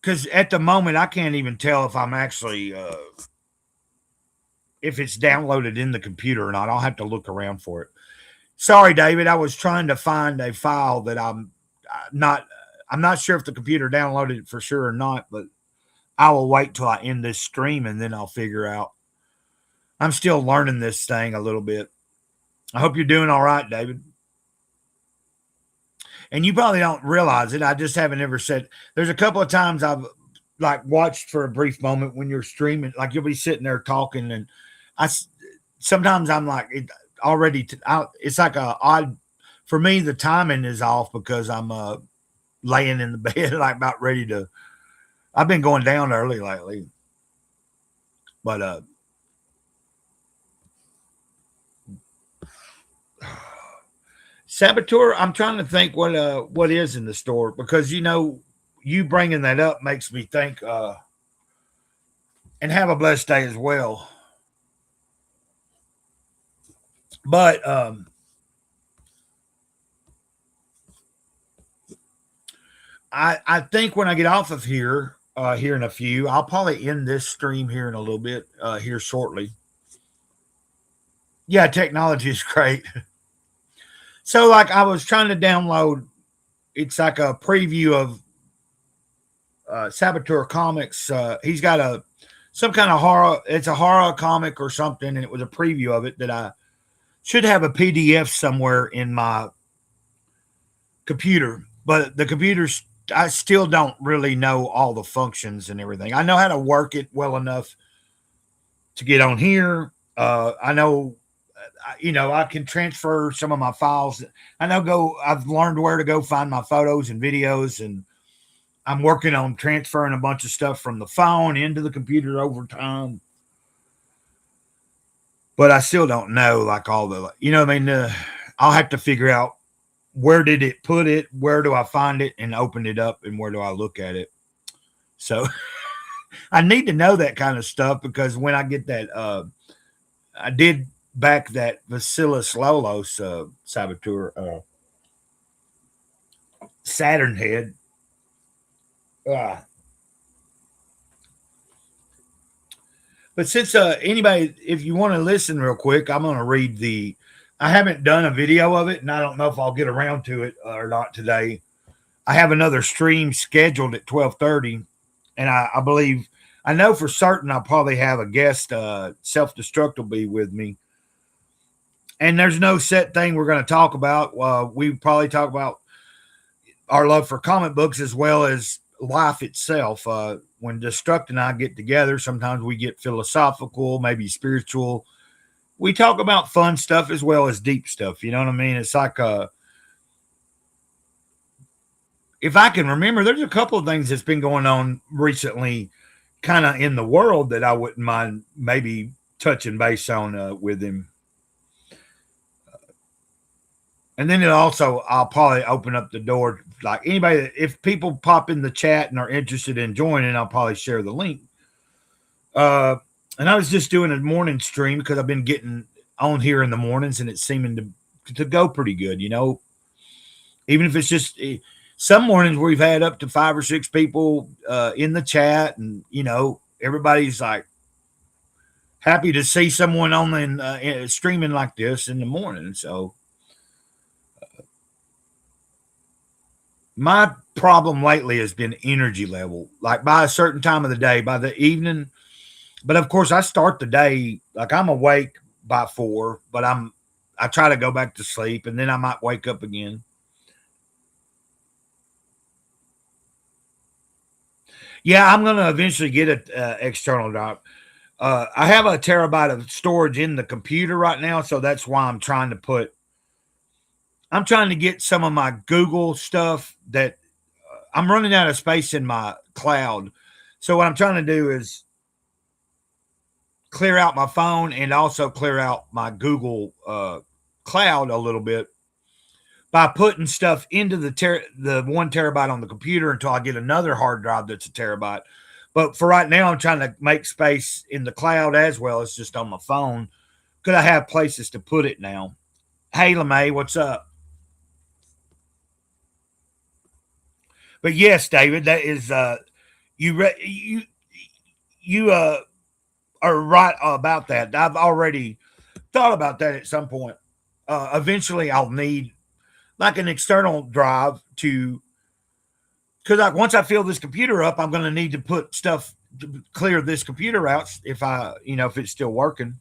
because at the moment I can't even tell if I'm actually if it's downloaded in the computer or not. I'll have to look around for it. Sorry, David. I was trying to find a file that not. I'm not sure if the computer downloaded it for sure or not, but I will wait till I end this stream and then I'll figure out. I'm still learning this thing a little bit. I hope you're doing all right, David. And you probably don't realize it. I just haven't ever said. There's a couple of times I've like watched for a brief moment when you're streaming, like you'll be sitting there talking, and sometimes I'm like already. It's like a odd for me. The timing is off because I'm laying in the bed, like about ready to. I've been going down early lately, but Saboteur, I'm trying to think what is in the store because you bringing that up makes me think and have a blessed day as well. But I think when I get off of here here in a few, I'll probably end this stream here in a little bit here shortly. Yeah, technology is great. So like I was trying to download, it's like a preview of Saboteur Comics. He's got some kind of horror. It's a horror comic or something, and it was a preview of it that I should have a PDF somewhere in my computer. But the computer's, I still don't really know all the functions and everything. I know how to work it well enough to get on here. I know, I can transfer some of my files. I've learned where to go find my photos and videos, and I'm working on transferring a bunch of stuff from the phone into the computer over time. But I still don't know like all the, I'll have to figure out where did it put it, where do I find it and open it up, and where do I look at it. So I need to know that kind of stuff because when I get that, I did back that Vasilis Lolos Saboteur Saturn head. But since anybody, if you want to listen real quick, I'm going to read I haven't done a video of it, and I don't know if I'll get around to it or not today. I have another stream scheduled at 12:30, and I believe, I know for certain I'll probably have a guest, Self-Destruct will be with me. And there's no set thing we're going to talk about. We probably talk about our love for comic books as well as life itself. When Destruct and I get together, sometimes we get philosophical, maybe spiritual. We talk about fun stuff as well as deep stuff. You know what I mean? It's like if I can remember, there's a couple of things that's been going on recently kind of in the world that I wouldn't mind maybe touching base on with him. And then I'll probably open up the door. Like anybody, if people pop in the chat and are interested in joining, I'll probably share the link. And I was just doing a morning stream because I've been getting on here in the mornings and it's seeming to go pretty good, you know. Even if it's just some mornings we've had up to 5 or 6 people in the chat, and you know, everybody's like happy to see someone on the streaming like this in the morning. So my problem lately has been energy level. Like by a certain time of the day, by the evening. But of course, I start the day like I'm awake by 4, but I try to go back to sleep, and then I might wake up again. Yeah, I'm going to eventually get an external drive. I have a terabyte of storage in the computer right now, so that's why I'm trying to get some of my Google stuff that I'm running out of space in my cloud. So what I'm trying to do is clear out my phone and also clear out my Google cloud a little bit by putting stuff into the 1 terabyte on the computer until I get another hard drive that's a terabyte. But for right now, I'm trying to make space in the cloud as well as just on my phone because I have places to put it now. Hey, LeMay, what's up? But yes, David, that is you are right about that. I've already thought about that at some point. Eventually, I'll need like an external drive because like once I fill this computer up, I'm going to need to put stuff to clear this computer out if if it's still working.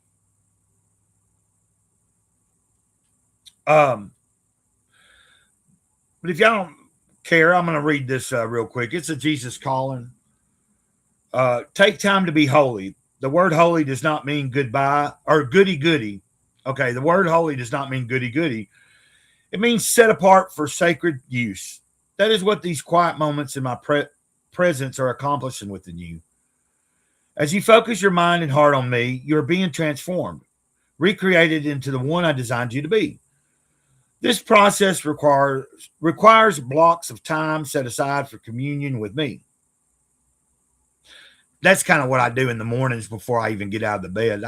But if y'all don't care, I'm going to read this real quick. It's a Jesus calling. Take time to be holy. The word holy does not mean goodbye or goody goody. Okay, the word holy does not mean goody goody. It means set apart for sacred use. That is what these quiet moments in my presence are accomplishing within you. As you focus your mind and heart on me, you are being transformed, recreated into the one I designed you to be. This process requires blocks of time set aside for communion with me. That's kind of what I do in the mornings before I even get out of the bed.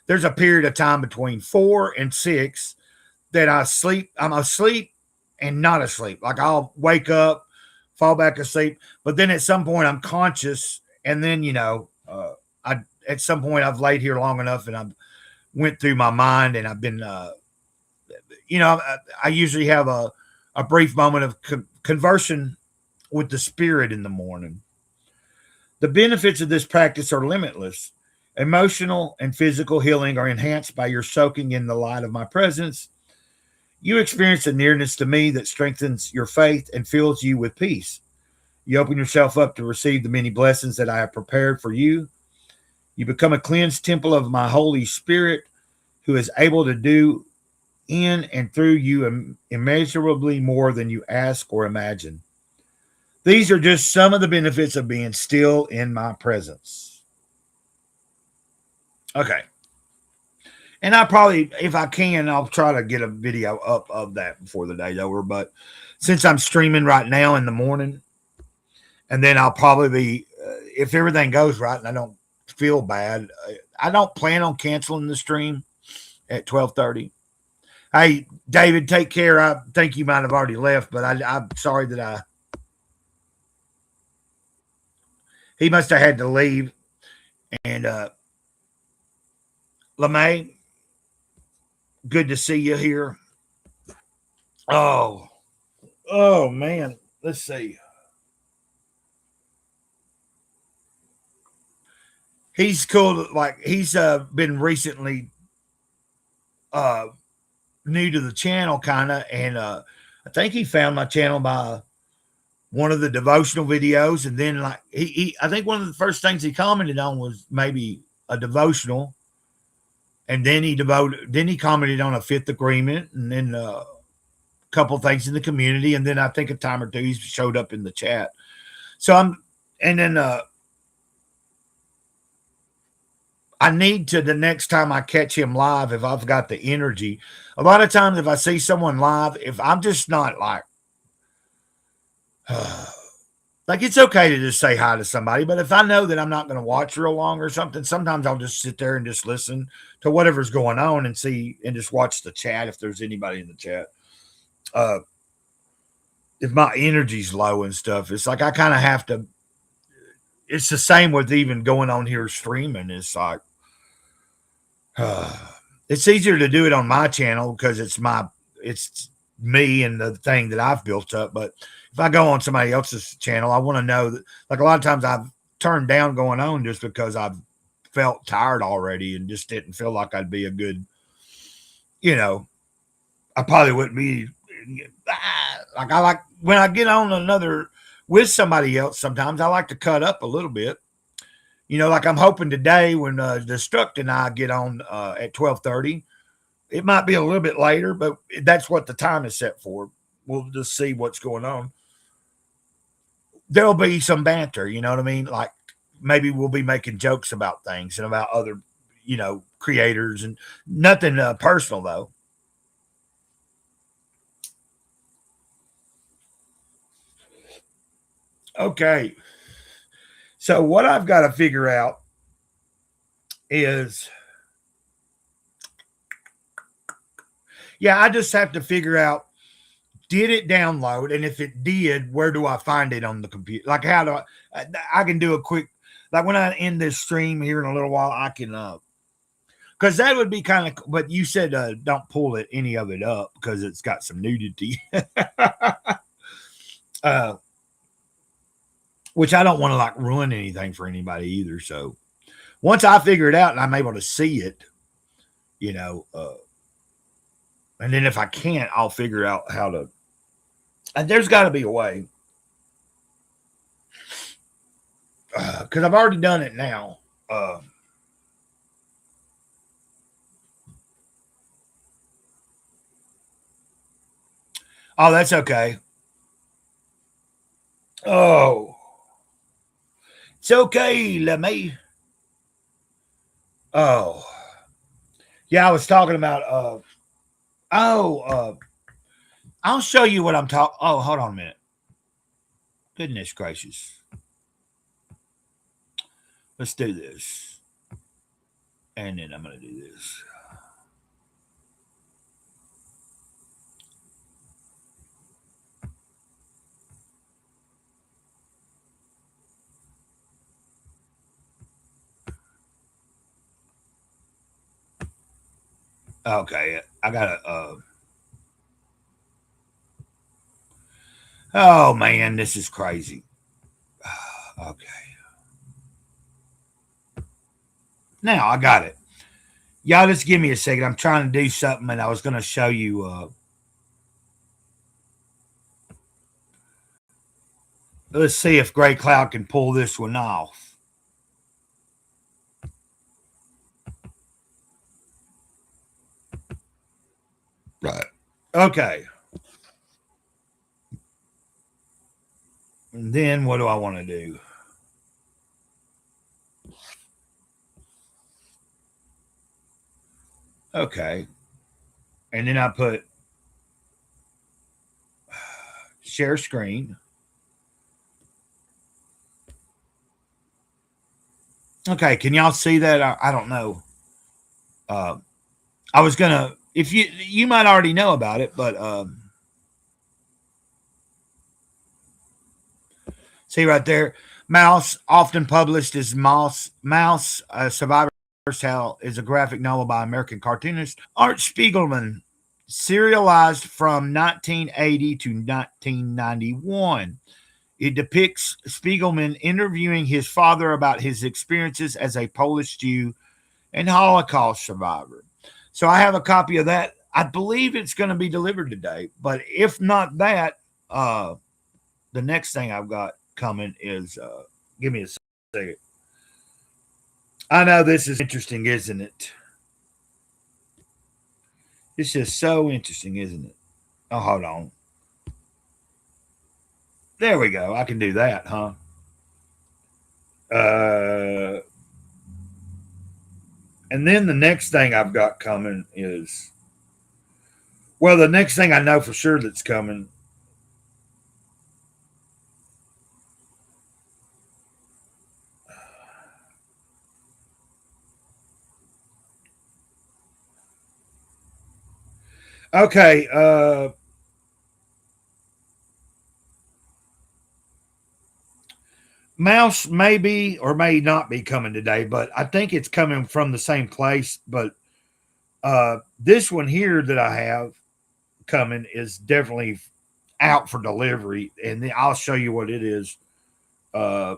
There's a period of time between 4 and 6 that I'm asleep and not asleep. Like I'll wake up, fall back asleep, but then at some point I'm conscious, and then at some point I've laid here long enough and I've went through my mind, and I've been I usually have a brief moment of conversion with the Spirit in the morning. The benefits of this practice are limitless. Emotional and physical healing are enhanced by your soaking in the light of my presence. You experience a nearness to me that strengthens your faith and fills you with peace. You open yourself up to receive the many blessings that I have prepared for you. You become a cleansed temple of my Holy Spirit, who is able to do in and through you immeasurably more than you ask or imagine. These are just some of the benefits of being still in my presence. Okay. And I probably, if I can, I'll try to get a video up of that before the day's over. But since I'm streaming right now in the morning, and then I'll probably be, if everything goes right and I don't feel bad, I don't plan on canceling the stream at 12:30. Hey, David, take care. I think you might have already left, but I'm sorry that he must have had to leave. And LeMay, good to see you here. Oh man. Let's see. He's cool. Like he's been recently new to the channel, kind of, and I think he found my channel by one of the devotional videos, and then like I think one of the first things he commented on was maybe a devotional, and then he commented on a fifth agreement, and then a couple things in the community, and then I think a time or two he showed up in the chat. So I need to, the next time I catch him live, if I've got the energy. A lot of times, if I see someone live, if I'm just not like it's okay to just say hi to somebody, but if I know that I'm not going to watch real long or something, sometimes I'll just sit there and just listen to whatever's going on and see and just watch the chat if there's anybody in the chat. If my energy's low and stuff, it's like I kind of have to. It's the same with even going on here streaming. It's like it's easier to do it on my channel because it's me and the thing that I've built up. But if I go on somebody else's channel, I want to know that, like a lot of times I've turned down going on just because I've felt tired already and just didn't feel like I'd be a good, I probably wouldn't be like I like when I get on another with somebody else. Sometimes I like to cut up a little bit. Like I'm hoping today when Destruct and I get on at 12:30, it might be a little bit later, but that's what the time is set for. We'll just see what's going on. There'll be some banter, you know what I mean? Like maybe we'll be making jokes about things and about other, creators and nothing personal though. Okay. So what I've got to figure out is, I just have to figure out, did it download? And if it did, where do I find it on the computer? Like how do I can do a quick, like when I end this stream here in a little while, I can, because that would be kind of, but you said don't pull any of it up because it's got some nudity. Which I don't want to like ruin anything for anybody either. So once I figure it out and I'm able to see it, and then if I can't, I'll figure out how to. And there's got to be a way because I've already done it now. Oh, that's okay. Oh, it's okay, Lemmy. Oh, yeah, I was talking about. I'll show you what I'm talking. Oh, hold on a minute. Goodness gracious. Let's do this. And then I'm going to do this. Okay, I got to. Oh, man, this is crazy. Okay. Now I got it. Y'all just give me a second. I'm trying to do something and I was going to show you. Let's see if Gray Cloud can pull this one off. Right. Okay. And then what do I want to do? Okay. And then I put share screen. Okay, can y'all see that? I don't know. I was gonna, if you might already know about it, but see right there, Mouse, often published as Mouse Survivor's Tale, is a graphic novel by American cartoonist Art Spiegelman, serialized from 1980 to 1991. It depicts Spiegelman interviewing his father about his experiences as a Polish Jew and Holocaust survivor. So I have a copy of that. I believe it's going to be delivered today. But if not that, the next thing I've got coming is give me a second. I know this is interesting, isn't it? It's just so interesting, isn't it? Oh, hold on. There we go. I can do that, huh? And then the next thing I've got coming is, well, the next thing I know for sure that's coming. Okay, Mouse may be or may not be coming today, but I think it's coming from the same place. But this one here that I have coming is definitely out for delivery, and I'll show you what it is. Uh,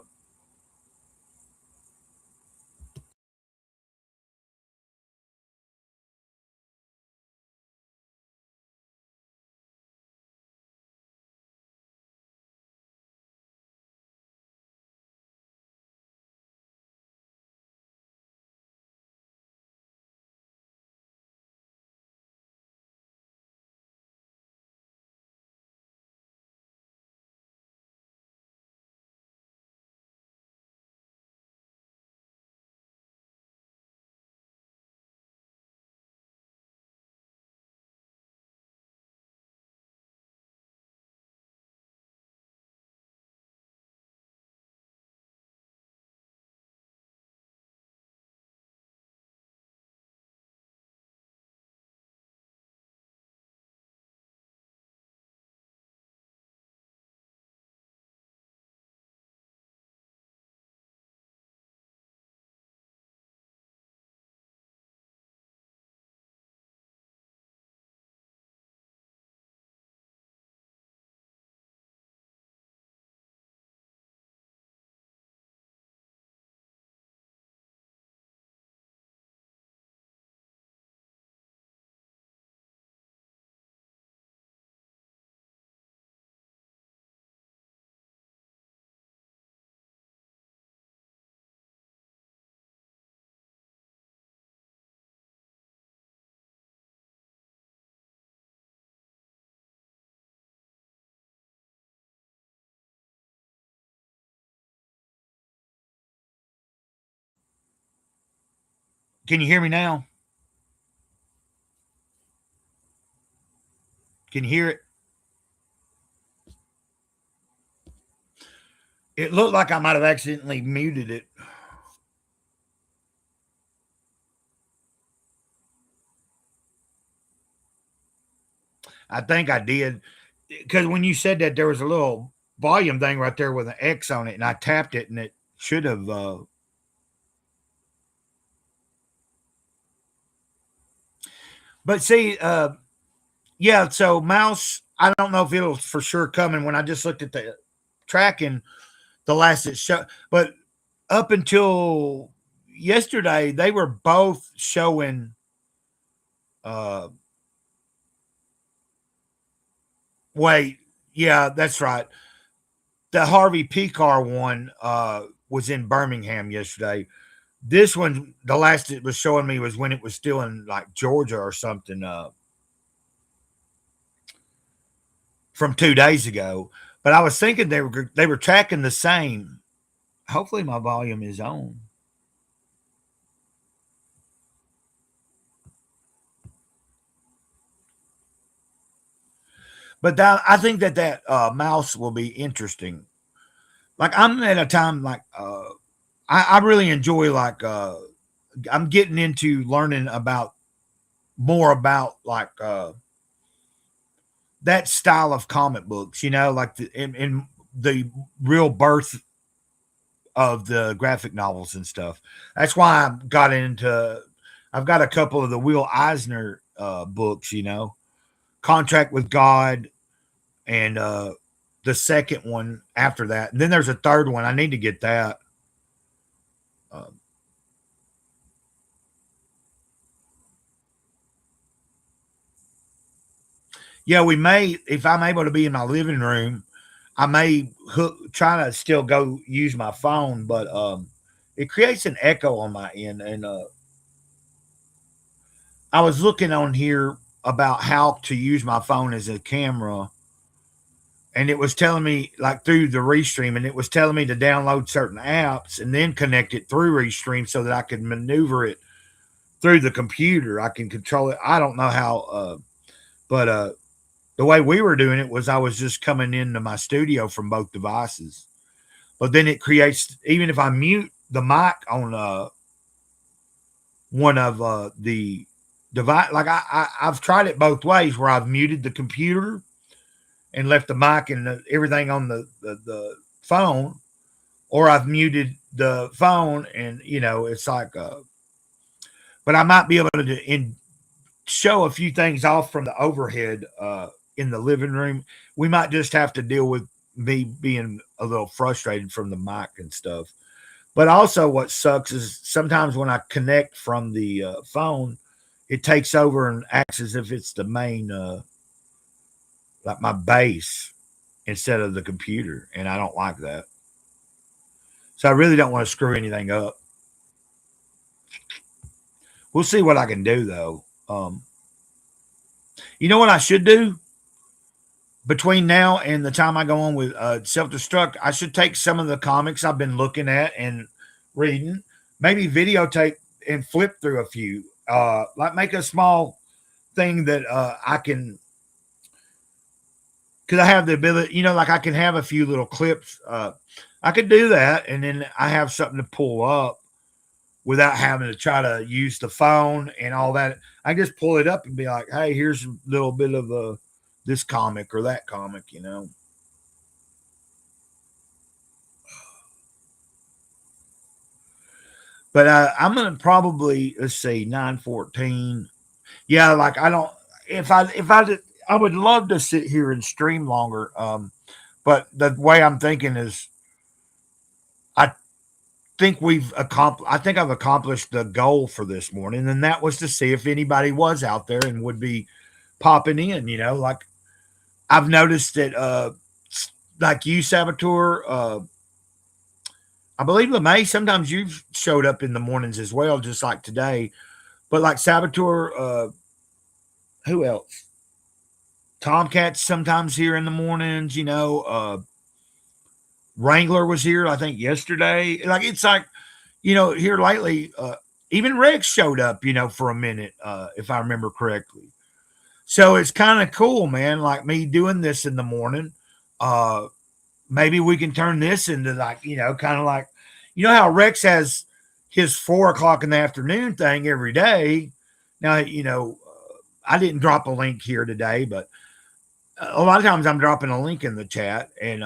can you hear me now? Can you hear it? It looked like I might have accidentally muted it. I think I did because when you said that, there was a little volume thing right there with an X on it, and I tapped it, and it should have. But see, yeah. So Mouse, I don't know if it'll for sure come. And when I just looked at the tracking, the last it show, but up until yesterday, they were both showing. Uh, wait, yeah, that's right. The Harvey Picar one was in Birmingham yesterday. This one, the last it was showing me was when it was still in like Georgia or something from 2 days ago. But I was thinking they were tracking the same. Hopefully, my volume is on. But I think that mouse will be interesting. Like I'm at a time like I really enjoy like I'm getting into learning about more about like that style of comic books, like in the real birth of the graphic novels and stuff. That's why I got into. I've got a couple of the Will Eisner books, Contract with God, and the second one after that. And then there's a third one. I need to get that. Um, yeah, we may, if I'm able to be in my living room, I may try to still go use my phone, but it creates an echo on my end. And I was looking on here about how to use my phone as a camera, and it was telling me like through the Restream, and it was telling me to download certain apps and then connect it through Restream so that I could maneuver it through the computer. I can control it. I don't know how, but the way we were doing it was I was just coming into my studio from both devices. But then it creates, even if I mute the mic on one of the device, like I've tried it both ways where I've muted the computer and left the mic and everything on the phone, or I've muted the phone and, it's like, but I might be able to show a few things off from the overhead in the living room. We might just have to deal with me being a little frustrated from the mic and stuff. But also what sucks is sometimes when I connect from the phone, it takes over and acts as if it's the main, like my base instead of the computer. And I don't like that. So I really don't want to screw anything up. We'll see what I can do though. You know what I should do? Between now and the time I go on with Self-Destruct, I should take some of the comics I've been looking at and reading, maybe videotape and flip through a few. Like make a small thing that I can, because I have the ability, like I can have a few little clips. I could do that, and then I have something to pull up without having to try to use the phone and all that. I just pull it up and be like, hey, here's a little bit of this comic or that comic, But I'm going to probably, let's see, 9:14. Yeah, like I don't, I would love to sit here and stream longer. But the way I'm thinking is I I think I've accomplished the goal for this morning. And that was to see if anybody was out there and would be popping in, like I've noticed that, like you, Saboteur, I believe LeMay, sometimes you've showed up in the mornings as well, just like today. But like Saboteur, who else? Tomcat's sometimes here in the mornings, Wrangler was here, I think, yesterday. Like it's like, here lately, even Rex showed up, for a minute, if I remember correctly. So it's kind of cool, man. Like me doing this in the morning. Maybe we can turn this into like, kind of like, how Rex has his 4 o'clock in the afternoon thing every day. Now, I didn't drop a link here today, but a lot of times I'm dropping a link in the chat, and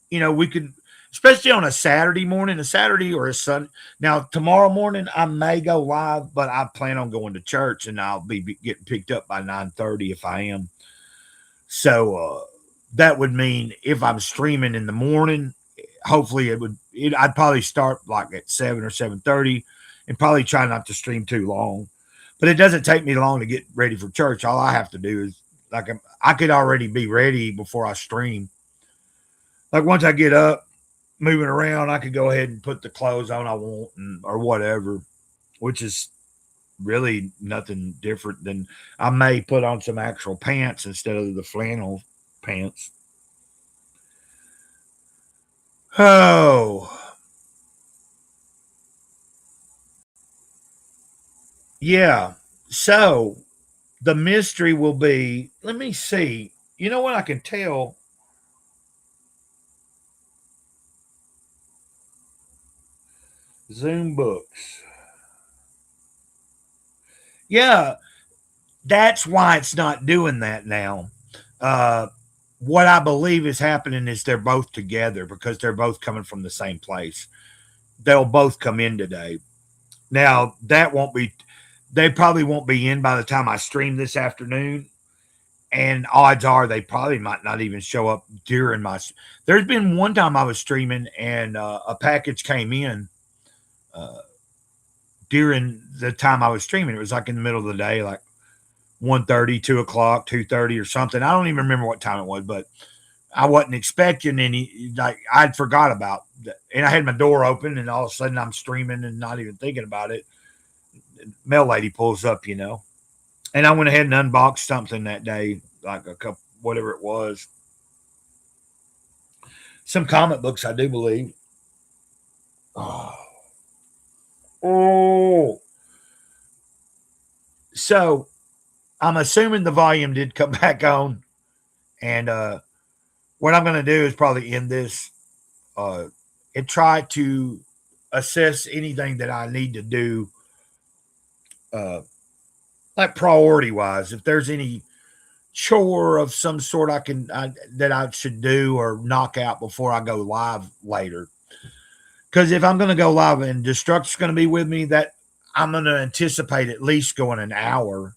we could, especially on a Saturday morning, a Saturday or a Sunday. Now, tomorrow morning I may go live, but I plan on going to church, and I'll be getting picked up by 9:30 if I am. So that would mean if I'm streaming in the morning, hopefully I'd probably start like at 7 or 7:30, and probably try not to stream too long. But it doesn't take me long to get ready for church. All I have to do is I could already be ready before I stream. Like once I get up, moving around, I could go ahead and put the clothes on I want or whatever, which is really nothing different than I may put on some actual pants instead of the flannel pants. Oh, yeah. So the mystery will be, let me see. You know what I can tell? Zoom books. Yeah, that's why it's not doing that now. What I believe is happening is they're both together because they're both coming from the same place. They'll both come in today. Now, they probably won't be in by the time I stream this afternoon. And odds are they probably might not even show up during there's been one time I was streaming and a package came in during the time I was streaming. It was like in the middle of the day, like 1:30, 2 o'clock, 2:30 or something. I don't even remember what time it was, but I wasn't expecting any, like I'd forgot about that. And I had my door open and all of a sudden I'm streaming and not even thinking about it. Mail lady pulls up, and I went ahead and unboxed something that day, like a couple, whatever it was. Some comic books, I do believe. Oh, So I'm assuming the volume did come back on. And what I'm going to do is probably end this and try to assess anything that I need to do, uh, like priority wise. If there's any chore of some sort that I should do or knock out before I go live later. Because if I'm going to go live and Destruct's going to be with me, that I'm going to anticipate at least going an hour.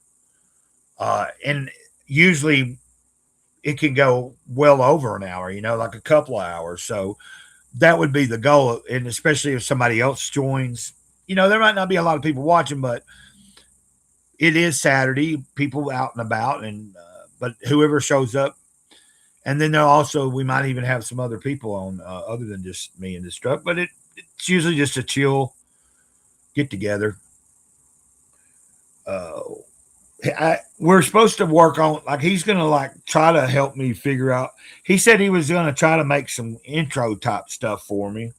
And usually it can go well over an hour, like a couple of hours. So that would be the goal. And especially if somebody else joins, there might not be a lot of people watching, but it is Saturday, people out and about, and but whoever shows up. And then we might even have some other people on other than just me and Destruct, but it's usually just a chill get together. We're supposed to work on, like, he's going to try to help me figure out. He said he was going to try to make some intro type stuff for me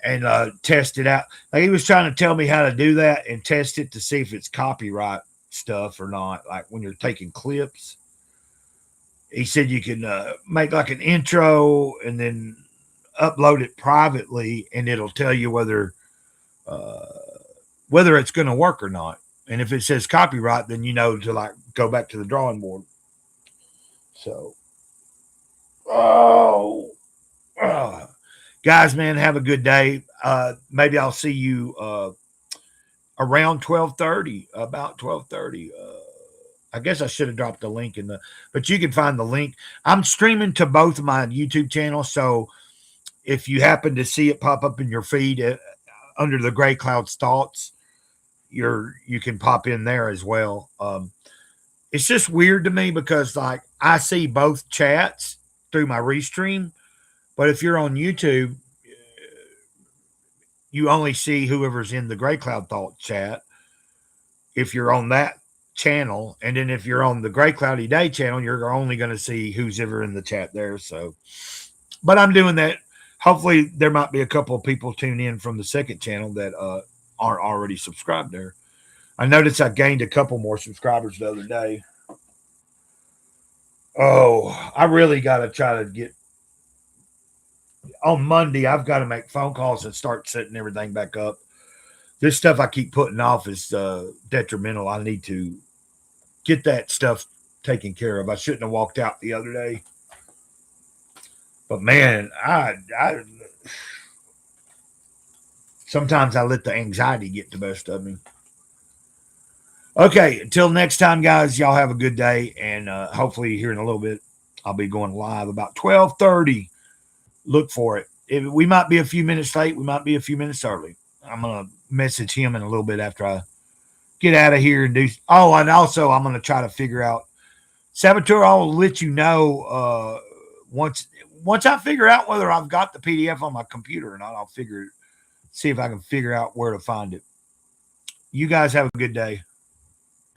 and test it out. Like, he was trying to tell me how to do that and test it to see if it's copyright stuff or not. Like when you're taking clips, he said you can make like an intro and then upload it privately, and it'll tell you whether it's going to work or not. And if it says copyright, then to go back to the drawing board. So, guys, man, have a good day. Maybe I'll see you around 12:30, about 12:30. I guess I should have dropped the link but you can find the link. I'm streaming to both of my YouTube channels, so if you happen to see it pop up in your feed under the Gray Clouds Thoughts, you can pop in there as well. It's just weird to me because I see both chats through my restream, but if you're on YouTube, you only see whoever's in the Gray Cloud Thought chat if you're on that channel, and then if you're on the Gray Cloudy Day channel, you're only going to see who's ever in the chat there. So, but I'm doing that. Hopefully there might be a couple of people tune in from the second channel that aren't already subscribed there. I noticed I gained a couple more subscribers the other day. Oh, I really got to try to get on Monday. I've got to make phone calls and start setting everything back up. This stuff I keep putting off is detrimental. I need to get that stuff taken care of. I shouldn't have walked out the other day. But man, I sometimes I let the anxiety get the best of me. Okay, until next time, guys, y'all have a good day. And hopefully here in a little bit, I'll be going live about 12:30. Look for it. We might be a few minutes late. We might be a few minutes early. I'm going to message him in a little bit after I get out of here and do. Oh, and also I'm going to try to figure out Saboteur. I'll let you know once I figure out whether I've got the PDF on my computer or not. I'll see if I can figure out where to find it. You guys have a good day.